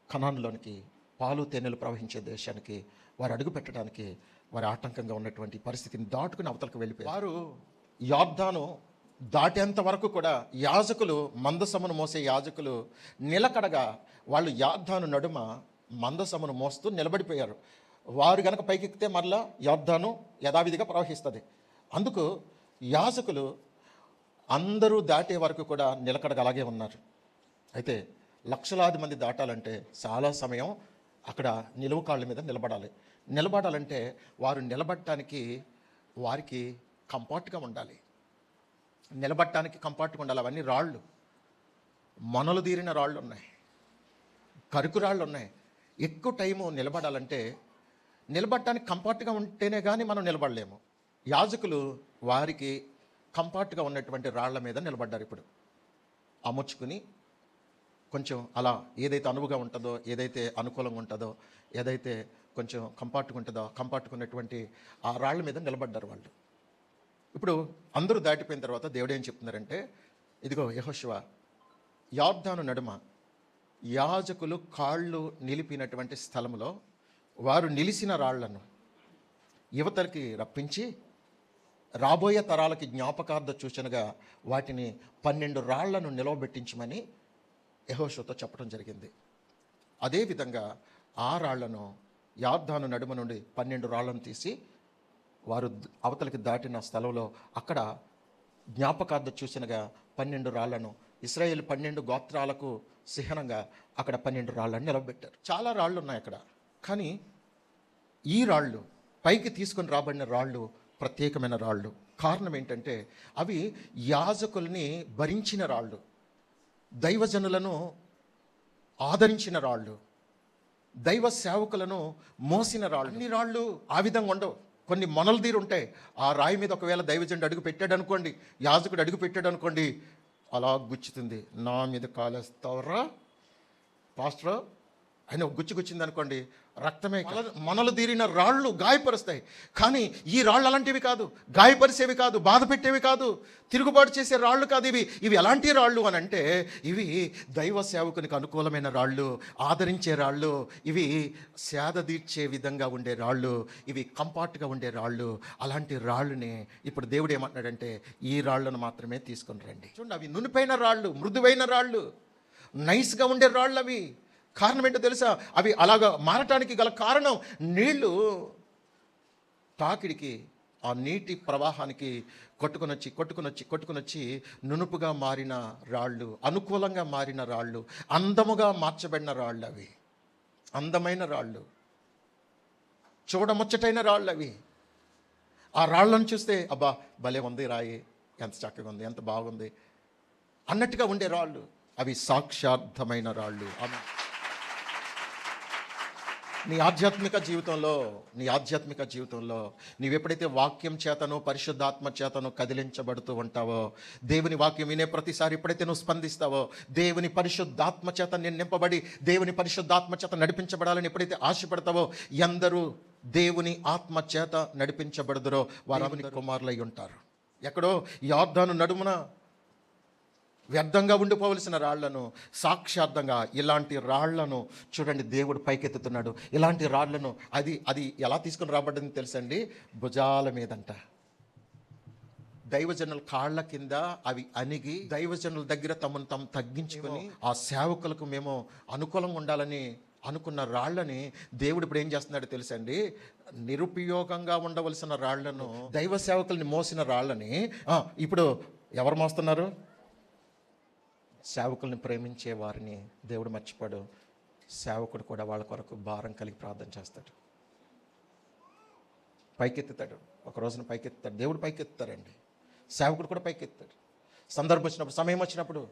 S1: కనానులోనికి, పాలు తేనెలు ప్రవహించే దేశానికి వారు అడుగు పెట్టడానికి వారి ఆటంకంగా ఉన్నటువంటి పరిస్థితిని దాటుకుని అవతలకు వెళ్ళిపోయారు. వారు యొర్దాను దాటేంత వరకు కూడా యాజకులు, మందసమును మోసే యాజకులు నిలకడగా వాళ్ళు యొర్దాను నడుమ మందసమును మోస్తూ నిలబడిపోయారు. వారు గనక పైకెక్కితే మరలా యొర్దాను యథావిధిగా ప్రవహిస్తుంది. అందుకు యాజకులు అందరూ దాటే వరకు కూడా నిలకడగా అలాగే ఉన్నారు. అయితే లక్షలాది మంది దాటాలంటే చాలా సమయం అక్కడ నిలువు కాళ్ళ మీద నిలబడాలంటే వారు నిలబడటానికి వారికి కంఫర్ట్గా ఉండాలి. అవన్నీ రాళ్ళు, మొనలు తీరిన రాళ్ళు ఉన్నాయి, కరుకు రాళ్ళు ఉన్నాయి. ఎక్కువ టైము నిలబడటానికి కంఫర్ట్గా ఉంటేనే కానీ మనం నిలబడలేము. యాజకులు వారికి కంఫర్ట్గా ఉన్నటువంటి రాళ్ల మీద నిలబడ్డారు. ఇప్పుడు అమర్చుకుని కొంచెం అలా ఏదైతే అనువుగా ఉంటుందో, ఏదైతే అనుకూలంగా ఉంటుందో, ఏదైతే కొంచెం కంఫర్ట్గా ఉన్నటువంటి ఆ రాళ్ల మీద నిలబడ్డారు వాళ్ళు. ఇప్పుడు అందరూ దాటిపోయిన తర్వాత దేవుడు ఏం చెప్తున్నారంటే, ఇదిగో యెహోషువ, యొర్దాను నడుమ యాజకులు కాళ్ళు నిలిపినటువంటి స్థలంలో వారు నిలిచిన రాళ్లను యువతలకి రప్పించి రాబోయే తరాలకి జ్ఞాపకార్థ సూచనగా వాటిని 12 రాళ్లను నిలవబెట్టించమని యెహోషువతో చెప్పడం జరిగింది. అదేవిధంగా ఆ రాళ్లను యొర్దాను నడుమ నుండి 12 రాళ్లను తీసి వారు అవతలకి దాటిన స్థలంలో అక్కడ జ్ఞాపకార్థ సూచనగా 12 రాళ్లను, ఇశ్రాయేల్ 12 గోత్రాలకు చిహ్నంగా అక్కడ 12 రాళ్లను నిలబెట్టారు. చాలా రాళ్ళు ఉన్నాయి అక్కడ. కానీ ఈ రాళ్ళు, పైకి తీసుకొని రాబడిన రాళ్ళు ప్రత్యేకమైన రాళ్ళు. కారణం ఏంటంటే అవి యాజకుల్ని భరించిన రాళ్ళు, దైవజనులను ఆదరించిన రాళ్ళు, దైవ సేవకులను మోసిన రాళ్ళు. అన్ని రాళ్ళు ఆ విధంగా ఉండవు. కొన్ని మొనలు తీరు ఉంటాయి. ఆ రాయి మీద ఒకవేళ దైవజనుడు అడుగు పెట్టాడు అనుకోండి, యాజకుడు అడుగు పెట్టాడు అనుకోండి, అలా గుచ్చుతుంది. నా మీద కాలేస్తావరా పాస్టర్ ఆయన గుచ్చింది అనుకోండి, రక్తమే. మొనలు తీరిన రాళ్ళు గాయపరుస్తాయి. కానీ ఈ రాళ్ళు అలాంటివి కాదు, గాయపరిచేవి కాదు, బాధ పెట్టేవి కాదు, తిరుగుబాటు చేసే రాళ్ళు కాదు. ఇవి ఎలాంటి రాళ్ళు అని అంటే, ఇవి దైవ సేవకునికి అనుకూలమైన రాళ్ళు, ఆదరించే రాళ్ళు, ఇవి సేద తీర్చే విధంగా ఉండే రాళ్ళు, ఇవి కంఫర్ట్గా ఉండే రాళ్ళు. అలాంటి రాళ్ళుని ఇప్పుడు దేవుడు ఏమంటున్నాడంటే, ఈ రాళ్ళను మాత్రమే తీసుకొని రండి. చూడండి, అవి నునిపైన రాళ్ళు, మృదువైన రాళ్ళు, నైస్గా ఉండే రాళ్ళు. అవి కారణం ఏంటో తెలుసా? అవి అలాగా మారటానికి గల కారణం నీళ్లు తాకిడికి, ఆ నీటి ప్రవాహానికి కొట్టుకొనొచ్చి నునుపుగా మారిన రాళ్ళు, అనుకూలంగా మారిన రాళ్ళు, అందముగా మార్చబడిన రాళ్ళు. అవి అందమైన రాళ్ళు, చూడముచ్చటైన రాళ్ళు అవి. ఆ రాళ్ళను చూస్తే అబ్బా భలే ఉంది రాయి, ఎంత చక్కగా ఉంది, ఎంత బాగుంది అన్నట్టుగా ఉండే రాళ్ళు. అవి సాక్షార్థమైన రాళ్ళు. నీ ఆధ్యాత్మిక జీవితంలో నీవెప్పుడైతే వాక్యం చేతనో పరిశుద్ధాత్మ చేతనో కదిలించబడుతూ ఉంటావో, దేవుని వాక్యం వినే ప్రతిసారి ఎప్పుడైతే నువ్వు స్పందిస్తావో, దేవుని పరిశుద్ధాత్మ చేత నేను నింపబడి దేవుని పరిశుద్ధాత్మ చేత నడిపించబడాలని ఎప్పుడైతే ఆశపడతావో, ఎందరూ దేవుని ఆత్మ చేత నడిపించబడుదురో వారు దేవుని కుమారులై ఉంటారు. ఎక్కడో యొర్దాను నడుమున వ్యర్థంగా ఉండిపోవలసిన రాళ్లను సాక్షార్థంగా, ఇలాంటి రాళ్లను చూడండి దేవుడు పైకెత్తుతున్నాడు. ఇలాంటి రాళ్లను అది ఎలా తీసుకుని రాబడ్డని తెలుసండి? భుజాల మీదంట. దైవజనుల కాళ్ళ కింద అవి అణిగి, దైవజనుల దగ్గర తమను తాము తగ్గించుకొని, ఆ సేవకులకు మేము అనుకూలంగా ఉండాలని అనుకున్న రాళ్ళని దేవుడు ఇప్పుడు ఏం చేస్తున్నాడు తెలుసండి? నిరుపయోగంగా ఉండవలసిన రాళ్లను, దైవ సేవకుల్ని మోసిన రాళ్ళని ఇప్పుడు ఎవరు మోస్తున్నారు? సేవకుల్ని ప్రేమించే వారిని దేవుడు మర్చిపోడు. సేవకుడు కూడా వాళ్ళ కొరకు భారం కలిగి ప్రార్థన చేస్తాడు, పైకెత్తుతాడు. ఒక రోజున పైకెత్తుతాడు, దేవుడు పైకెత్తుతారండి, సేవకుడు కూడా పైకెత్తాడు. సందర్భం వచ్చినప్పుడు, సమయం వచ్చినప్పుడు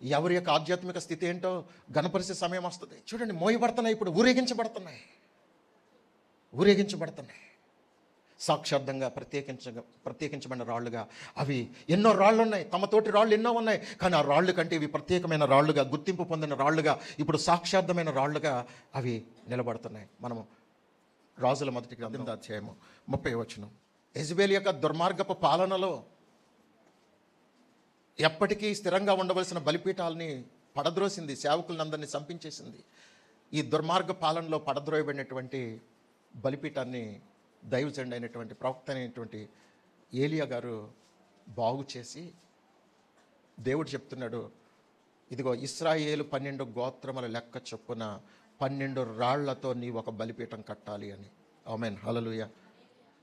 S1: ఎవరి యొక్క ఆధ్యాత్మిక స్థితి ఏంటో గణపరిచే సమయం వస్తుంది. చూడండి, మోయబడుతున్నాయి, ఇప్పుడు ఊరేగించబడుతున్నాయి. సాక్షార్థంగా ప్రత్యేకించబడిన రాళ్ళుగా అవి ఎన్నో రాళ్ళు ఉన్నాయి, తమతోటి రాళ్ళు ఎన్నో ఉన్నాయి, కానీ ఆ రాళ్ళు కంటే ఇవి ప్రత్యేకమైన రాళ్ళుగా, గుర్తింపు పొందిన రాళ్ళుగా, ఇప్పుడు సాక్షార్థమైన రాళ్ళుగా అవి నిలబడుతున్నాయి. మనము రాజుల మొదటి గ్రంథం 8వ అధ్యాయము 30వ వచనం. యెజబెల్ యొక్క దుర్మార్గపు పాలనలో ఎప్పటికీ స్థిరంగా ఉండవలసిన బలిపీఠాలని పడద్రోసింది, సేవకులందరినీ చంపించేసింది. ఈ దుర్మార్గ పాలనలో పడద్రోయబడినటువంటి బలిపీఠాన్ని దైవజనుడు అయినటువంటి ప్రవక్త అయినటువంటి ఏలియా గారు బాగు చేసి, దేవుడు చెప్తున్నాడు, ఇదిగో ఇశ్రాయేలు 12 గోత్రముల లెక్క చొప్పున 12 రాళ్లతో నీ ఒక బలిపీఠం కట్టాలి అని. ఆమేన్, హల్లెలూయా.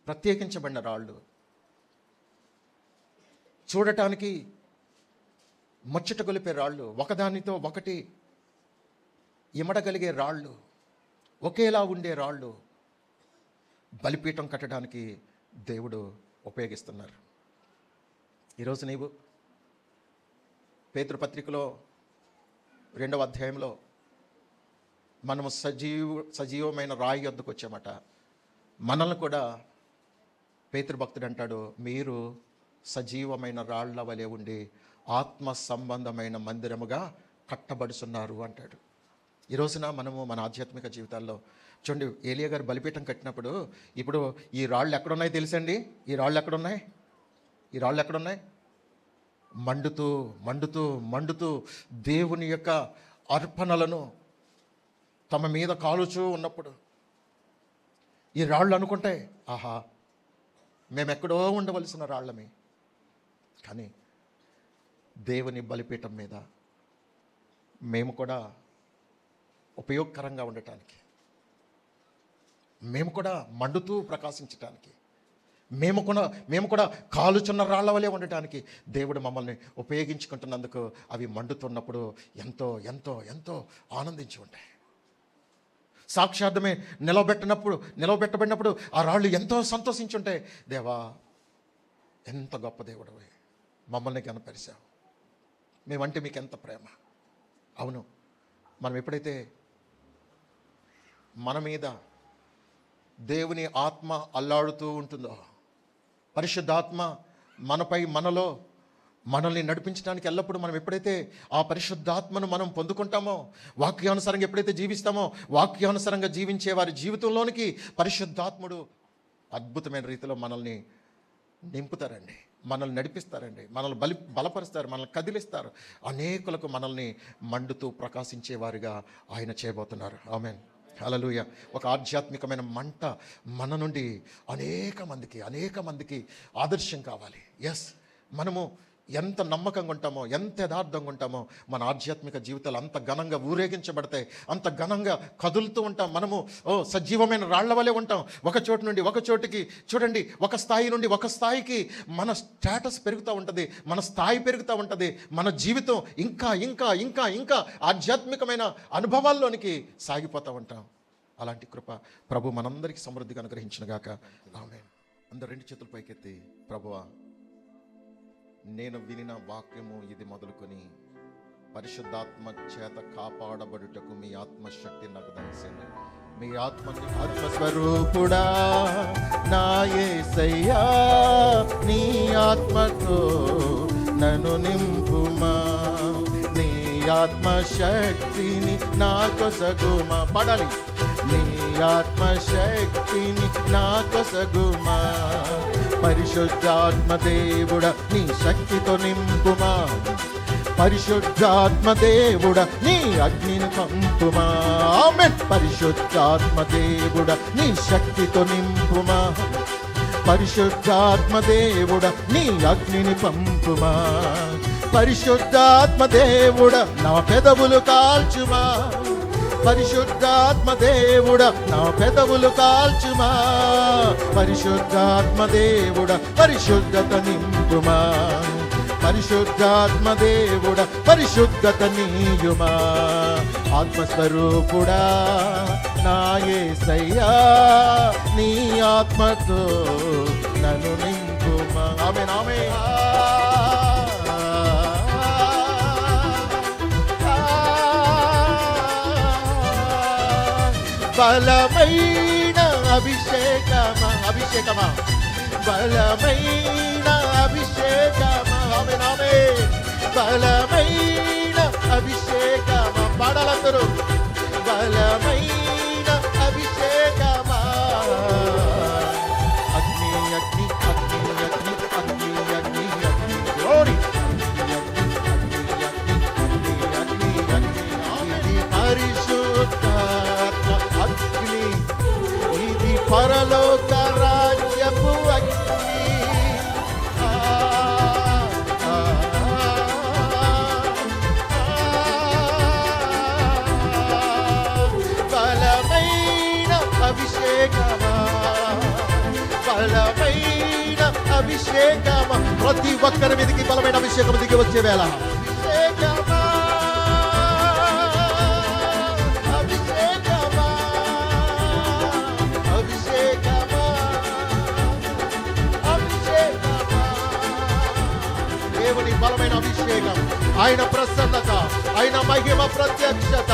S1: ప్రత్యేకించబడిన రాళ్ళు, చూడటానికి ముచ్చట గొలిపే రాళ్ళు, ఒకదానితో ఒకటి ఇమడగలిగే రాళ్ళు, ఒకేలా ఉండే రాళ్ళు బలిపీఠం కట్టడానికి దేవుడు ఉపయోగిస్తున్నారు. ఈరోజు నీవు పేతురు పత్రికలో 2వ అధ్యాయంలో మనము సజీవమైన రాయి వద్దకు వచ్చామట. మనల్ని కూడా పేతురు భక్తుడు అంటాడు, మీరు సజీవమైన రాళ్ల వలె ఉండి ఆత్మ సంబంధమైన మందిరముగా కట్టబడుతున్నారు అంటాడు. ఈ రోజున మనము మన ఆధ్యాత్మిక జీవితాల్లో చూడండి, ఏలియా గారు బలిపీఠం కట్టినప్పుడు ఇప్పుడు ఈ రాళ్ళు ఎక్కడున్నాయి తెలుసండి? ఈ రాళ్ళు ఎక్కడున్నాయి? మండుతూ దేవుని యొక్క అర్పణలను తమ మీద కాలుచూ ఉన్నప్పుడు ఈ రాళ్ళు అనుకుంటాయి, ఆహా మేమెక్కడో ఉండవలసిన రాళ్ళమే. కానీ దేవుని బలిపీఠం మీద మేము కూడా ఉపయోగకరంగా ఉండటానికి, మేము కూడా మండుతూ ప్రకాశించటానికి, మేము కూడా కాలుచున్న రాళ్ల వలె ఉండటానికి దేవుడు మమ్మల్ని ఉపయోగించుకుంటున్నందుకు అవి మండుతున్నప్పుడు ఎంతో ఎంతో ఎంతో ఆనందించి ఉంటాయి. సాక్షార్థమే నిలవబెట్టబడినప్పుడు ఆ రాళ్ళు ఎంతో సంతోషించుంటాయి. దేవా, ఎంత గొప్ప దేవుడవే, మమ్మల్ని కనపరిచావు, మేమంటే మీకు ఎంత ప్రేమ. అవును, మనం ఎప్పుడైతే మన మీద దేవుని ఆత్మ అల్లాడుతూ ఉంటుందో, పరిశుద్ధాత్మ మనలో మనల్ని నడిపించడానికి ఎల్లప్పుడూ మనం ఎప్పుడైతే ఆ పరిశుద్ధాత్మను మనం పొందుకుంటామో, వాక్యానుసారంగా ఎప్పుడైతే జీవిస్తామో, వాక్యానుసారంగా జీవించే వారి జీవితంలోనికి పరిశుద్ధాత్ముడు అద్భుతమైన రీతిలో మనల్ని నింపుతారండి, మనల్ని నడిపిస్తారండి, మనల్ని బలపరుస్తారు, మనల్ని కదిలిస్తారు. అనేకులకు మనల్ని మండుతూ ప్రకాశించే వారిగా ఆయన చేయబోతున్నారు. ఆమేన్, హల్లెలూయా. ఒక ఆధ్యాత్మికమైన మంట మన నుండి అనేక మందికి ఆదర్శం కావాలి. ఎస్, మనము ఎంత నమ్మకంగా ఉంటామో, ఎంత యథార్థంగా ఉంటామో, మన ఆధ్యాత్మిక జీవితాలు అంత ఘనంగా ఊరేగించబడతాయి, అంత ఘనంగా కదులుతూ ఉంటాం. మనము సజీవమైన రాళ్ల వలె ఉంటాం. ఒక చోటు నుండి ఒక చోటుకి, చూడండి, ఒక స్థాయి నుండి ఒక స్థాయికి మన స్టేటస్ పెరుగుతూ ఉంటుంది, మన స్థాయి పెరుగుతూ ఉంటుంది. మన జీవితం ఇంకా ఇంకా ఇంకా ఇంకా ఆధ్యాత్మికమైన అనుభవాల్లోనికి సాగిపోతూ ఉంటాం. అలాంటి కృప ప్రభు మనందరికీ సమృద్ధిగా అనుగ్రహించునుగాక. ఆమేన్. అందరూ రెండు చేతులు పైకెత్తి, ప్రభువా, నేను వినిన వాక్యము ఇది మొదలుకొని పరిశుద్ధాత్మ చేత కాపాడబడుటకు మీ ఆత్మశక్తి నాకు దయచేయండి. మీ ఆత్మస్వరూపుడా నా యేసయ్యా, నీ ఆత్మతో నన్ను నింపుమా, నీ ఆత్మశక్తిని నా కొసగుమా. పడాలి. నీ ఆత్మశక్తిని నా కొసగుమా, పరిశుద్ధాత్మ దేవుడా నీ శక్తితో నింపుమా, పరిశుద్ధాత్మ దేవుడా నీ అగ్నిని పంపుమా. ఆమేన్. పరిశుద్ధాత్మ దేవుడా నీ శక్తితో నింపుమా, పరిశుద్ధాత్మ దేవుడా నీ అగ్నిని పంపుమా, పరిశుద్ధాత్మ దేవుడా నా పెదవులు కాల్చుమా, పరిశుద్ధాత్మ దేవుడా నా పెదవులు కాల్చుమా, పరిశుద్ధాత్మ దేవుడా పరిశుద్ధత నింపుమా, పరిశుద్ధాత్మ దేవుడా పరిశుద్ధత నీయుమా. ఆత్మస్వరూపుడా నా యేసయ్యా, నీ ఆత్మతో నన్ను నింపుమా. ఆమేన్, ఆమేన్. బలమైన అభిషేకమా, అభిషేకమా, బలమైన అభిషేకమా. ఆమేన్, ఆమేన్. బలమైన అభిషేకమా. పాడాలందరూ. బలమైన అభిషేకమా. అగ్ని అగ్ని అగ్ని అగ్ని అగ్ని అగ్ని అగ్ని గ్లోరీ. పరిశుద్ధాత్మ అగ్ని, ఇది పరలోక రాజ్యపు అగ్ని. బలమైన అభిషేకమా, బలమైన అభిషేకమా. ప్రతి ఒక్కరి మీదకి బలమైన అభిషేకం దిగి వచ్చే వేళ. అభిషేకమా, బలమైన అభిషేకం, ఆయన ప్రసన్నత, ఆయన మహిమ ప్రత్యక్షత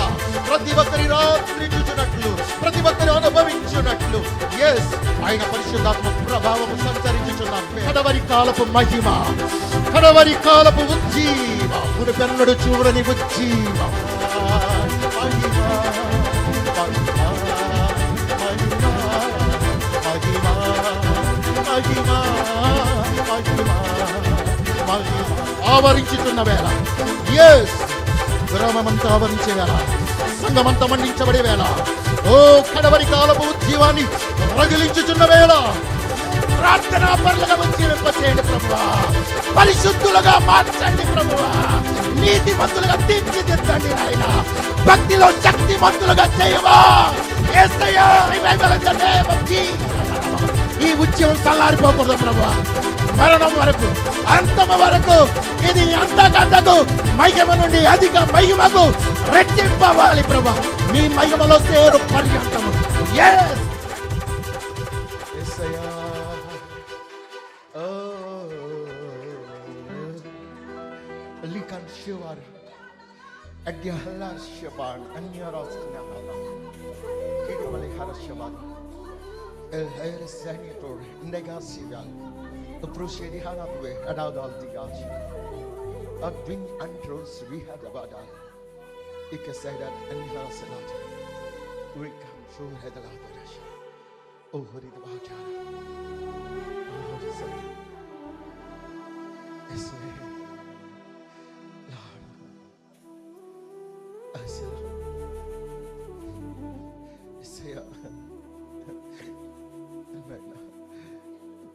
S1: ప్రతి ఒక్కరి రాత్రి చూచినట్లు, ప్రతి ఒక్కరి అనుభవించున్నట్లు. ఎస్, ఆయన పరిశుద్ధాత్మ ప్రభావం సంచరించుచున్నాం. కడవరి కాలపు మహిమ, కడవరి కాలపు ఉజ్జీవ, మునుపెన్నడు చూడని ఉజ్జీవ మహిమ, మహిమ, మహిమ, మహిమ ఆవరించుతున్న వేళ. ఎస్, గ్రామమంతా ఆవరించే వేళ, సంఘమంతా మండించబడే వేళ. ఓ కడవరి కాలపు జీవాన్ని రగిలించుచున్న వేళ. ప్రార్థనా పరులుగా వచ్చి వెంపచేయండి ప్రభువా, పరిశుద్ధులుగా మార్చండి ప్రభువా, నీతిమంతులుగా తీర్చిదిద్దండి నాయన, భక్తిలో శక్తిమంతులుగా చేయవా యేసయ్యా. ఈ ఉద్యమం చల్లారిపోకూడదు ప్రభువా, మరణం వరకు, అంతమ వరకు ఇది అంతకంతకు మహిమ నుండి అధిక మహిమకు రెట్టింపవాలి ప్రభా, మీ మహిమలో చేరు పర్యంతము.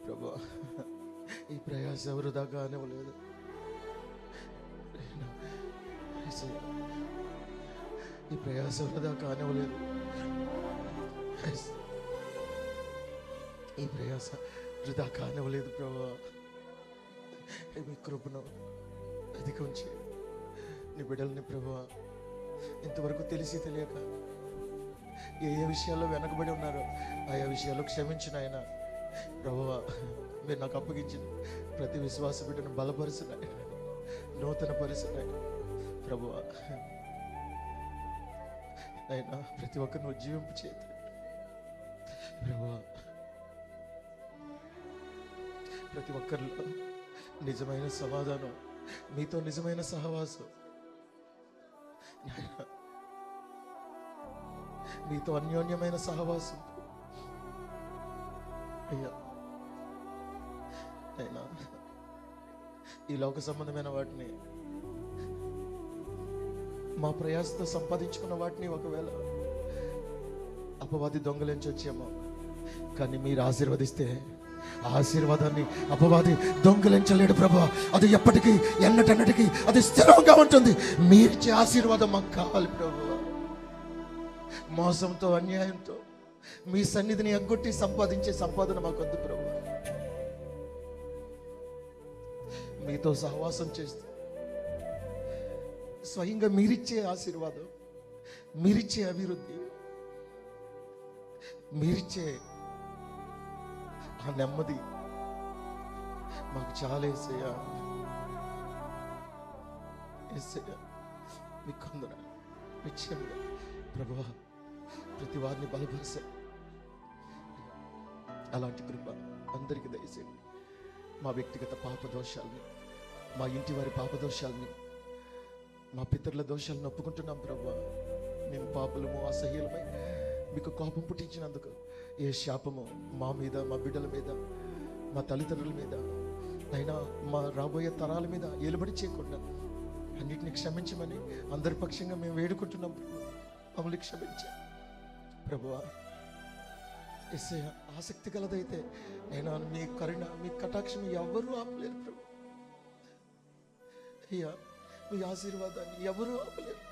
S1: ప్రభా, ఈ ప్రయాస వృధాగా అనివ్వలేదు. యేసయ్య, ఈ ప్రయాస వృధా కానివ్వలేదు. ఈ ప్రయాస వృధా కానివ్వలేదు ప్రభువా. మీ కృపను అధికం చేయి. నీ బిడ్డల్ని ప్రభువా, ఇంతవరకు తెలిసి తెలియక ఏ విషయాల్లో వెనకబడి ఉన్నారో ఆయా విషయాల్లో క్షమించిన ఆయన ప్రభువా. మీరు నాకు అప్పగించిన ప్రతి విశ్వాస బిడ్డను బలపరుచిన నూతన పరిచిన ప్రభువా. అయినా ప్రతి ఒక్కరిని ఉజ్జీవింపు చేత ప్రభువా, ప్రతి ఒక్కరిలో నిజమైన సమాధానం, మీతో నిజమైన సహవాసం, మీతో అన్యోన్యమైన సహవాసం అయ్యా. అయినా ఈ లోక సంబంధమైన వాటిని, మా ప్రయాసతో సంపాదించుకున్న వాటిని ఒకవేళ అపవాది దొంగలించి వచ్చామో, కానీ మీరు ఆశీర్వదిస్తే ఆ ఆశీర్వాదాన్ని అపవాది దొంగలించలేడు ప్రభా. అది ఎప్పటికీ ఎన్నటన్నటికీ అది స్థిరంగా ఉంటుంది. మీరిచ్చే ఆశీర్వాదం మాకు కావాలి ప్రభు. మోసంతో అన్యాయంతో మీ సన్నిధిని ఎగ్గొట్టి సంపాదించే సంపాదన మాకు వద్దు ప్రభు. మీతో సహవాసం చేస్తూ స్వయంగా మీరిచ్చే ఆశీర్వాదం, మీరిచ్చే అభివృద్ధి, మీరిచ్చే ఆ నెమ్మది మాకు చాలా యేసయ్యా. యేసయ్యా మీకు కొందరు నిశ్చయంగా ప్రభువా ప్రతి వారిని బలపరిచే అలాంటి కృప అందరికీ దయచేయండి. మా వ్యక్తిగత పాప దోషాలని, మా ఇంటి వారి పాప దోషాలని, మా పితరుల దోషాలను ఒప్పుకుంటున్నాం ప్రభువా. మేము పాపులము, అసహ్యులమై మీకు కోపం పుట్టించినందుకు ఏ శాపము మా మీద, మా బిడ్డల మీద, మా తల్లిదండ్రుల మీద, అయినా మా రాబోయే తరాల మీద ఏలుబడి చేయకుండా అన్నిటిని క్షమించమని అందరి పక్షంగా మేము వేడుకుంటున్నాం ప్రభు. మమ్మల్ని క్షమించా ప్రభువా. యేసయ్యా ఆసక్తి కలదైతే అయినా మీ కరుణ, మీ కటాక్షం ఎవరూ ఆపలేరు ప్రభు. అయ్యా మీ ఆశీర్వాదాన్ని ఎవరూ ఆపలేరు.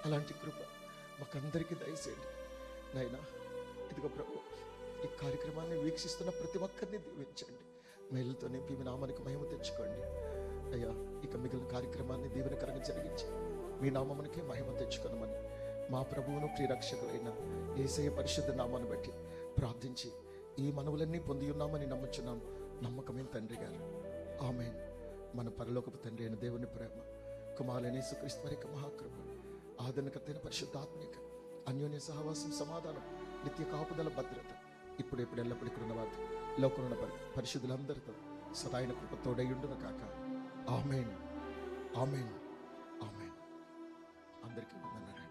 S1: అలాంటి కృప మాకందరికీ దయచేయండి నాయనా. ఇదిగో ప్రభు, ఈ కార్యక్రమాన్ని వీక్షిస్తున్న ప్రతి ఒక్కరిని దీవించండి. మేలుతో నింపి మీ నామానికి మహిమ తెచ్చుకోండి అయ్యా. ఇక మిగిలిన కార్యక్రమాన్ని దీవెనకరంగా జరిగించి మీ నామమునికే మహిమ తెచ్చుకొనమని మా ప్రభువును ప్రియరక్షకులైన యేసయ్య పరిశుద్ధ నామాన్ని బట్టి ప్రార్థించి ఈ మనవులన్నీ పొంది ఉన్నామని నమ్ముచున్నాం. నమ్మకమైన తండ్రి గారు, ఆమేన్. మన పరలోకపు తండ్రి అయిన దేవుని ప్రేమ, కుమారుడైన యేసుక్రీస్తు వారి యొక్క మహాకృప, ఆదరణకర్తైన పరిశుద్ధాత్మిక అన్యోన్య సహవాసం, సమాధానం, నిత్య కాపుదల, భద్రత ఇప్పుడు ఎల్లప్పుడు ఇక్కడ ఉన్న వారు లోకంలో పరిశుద్ధులందరితో సదాయన కృప తోడై ఉండును కాక. ఆమేన్, ఆమేన్.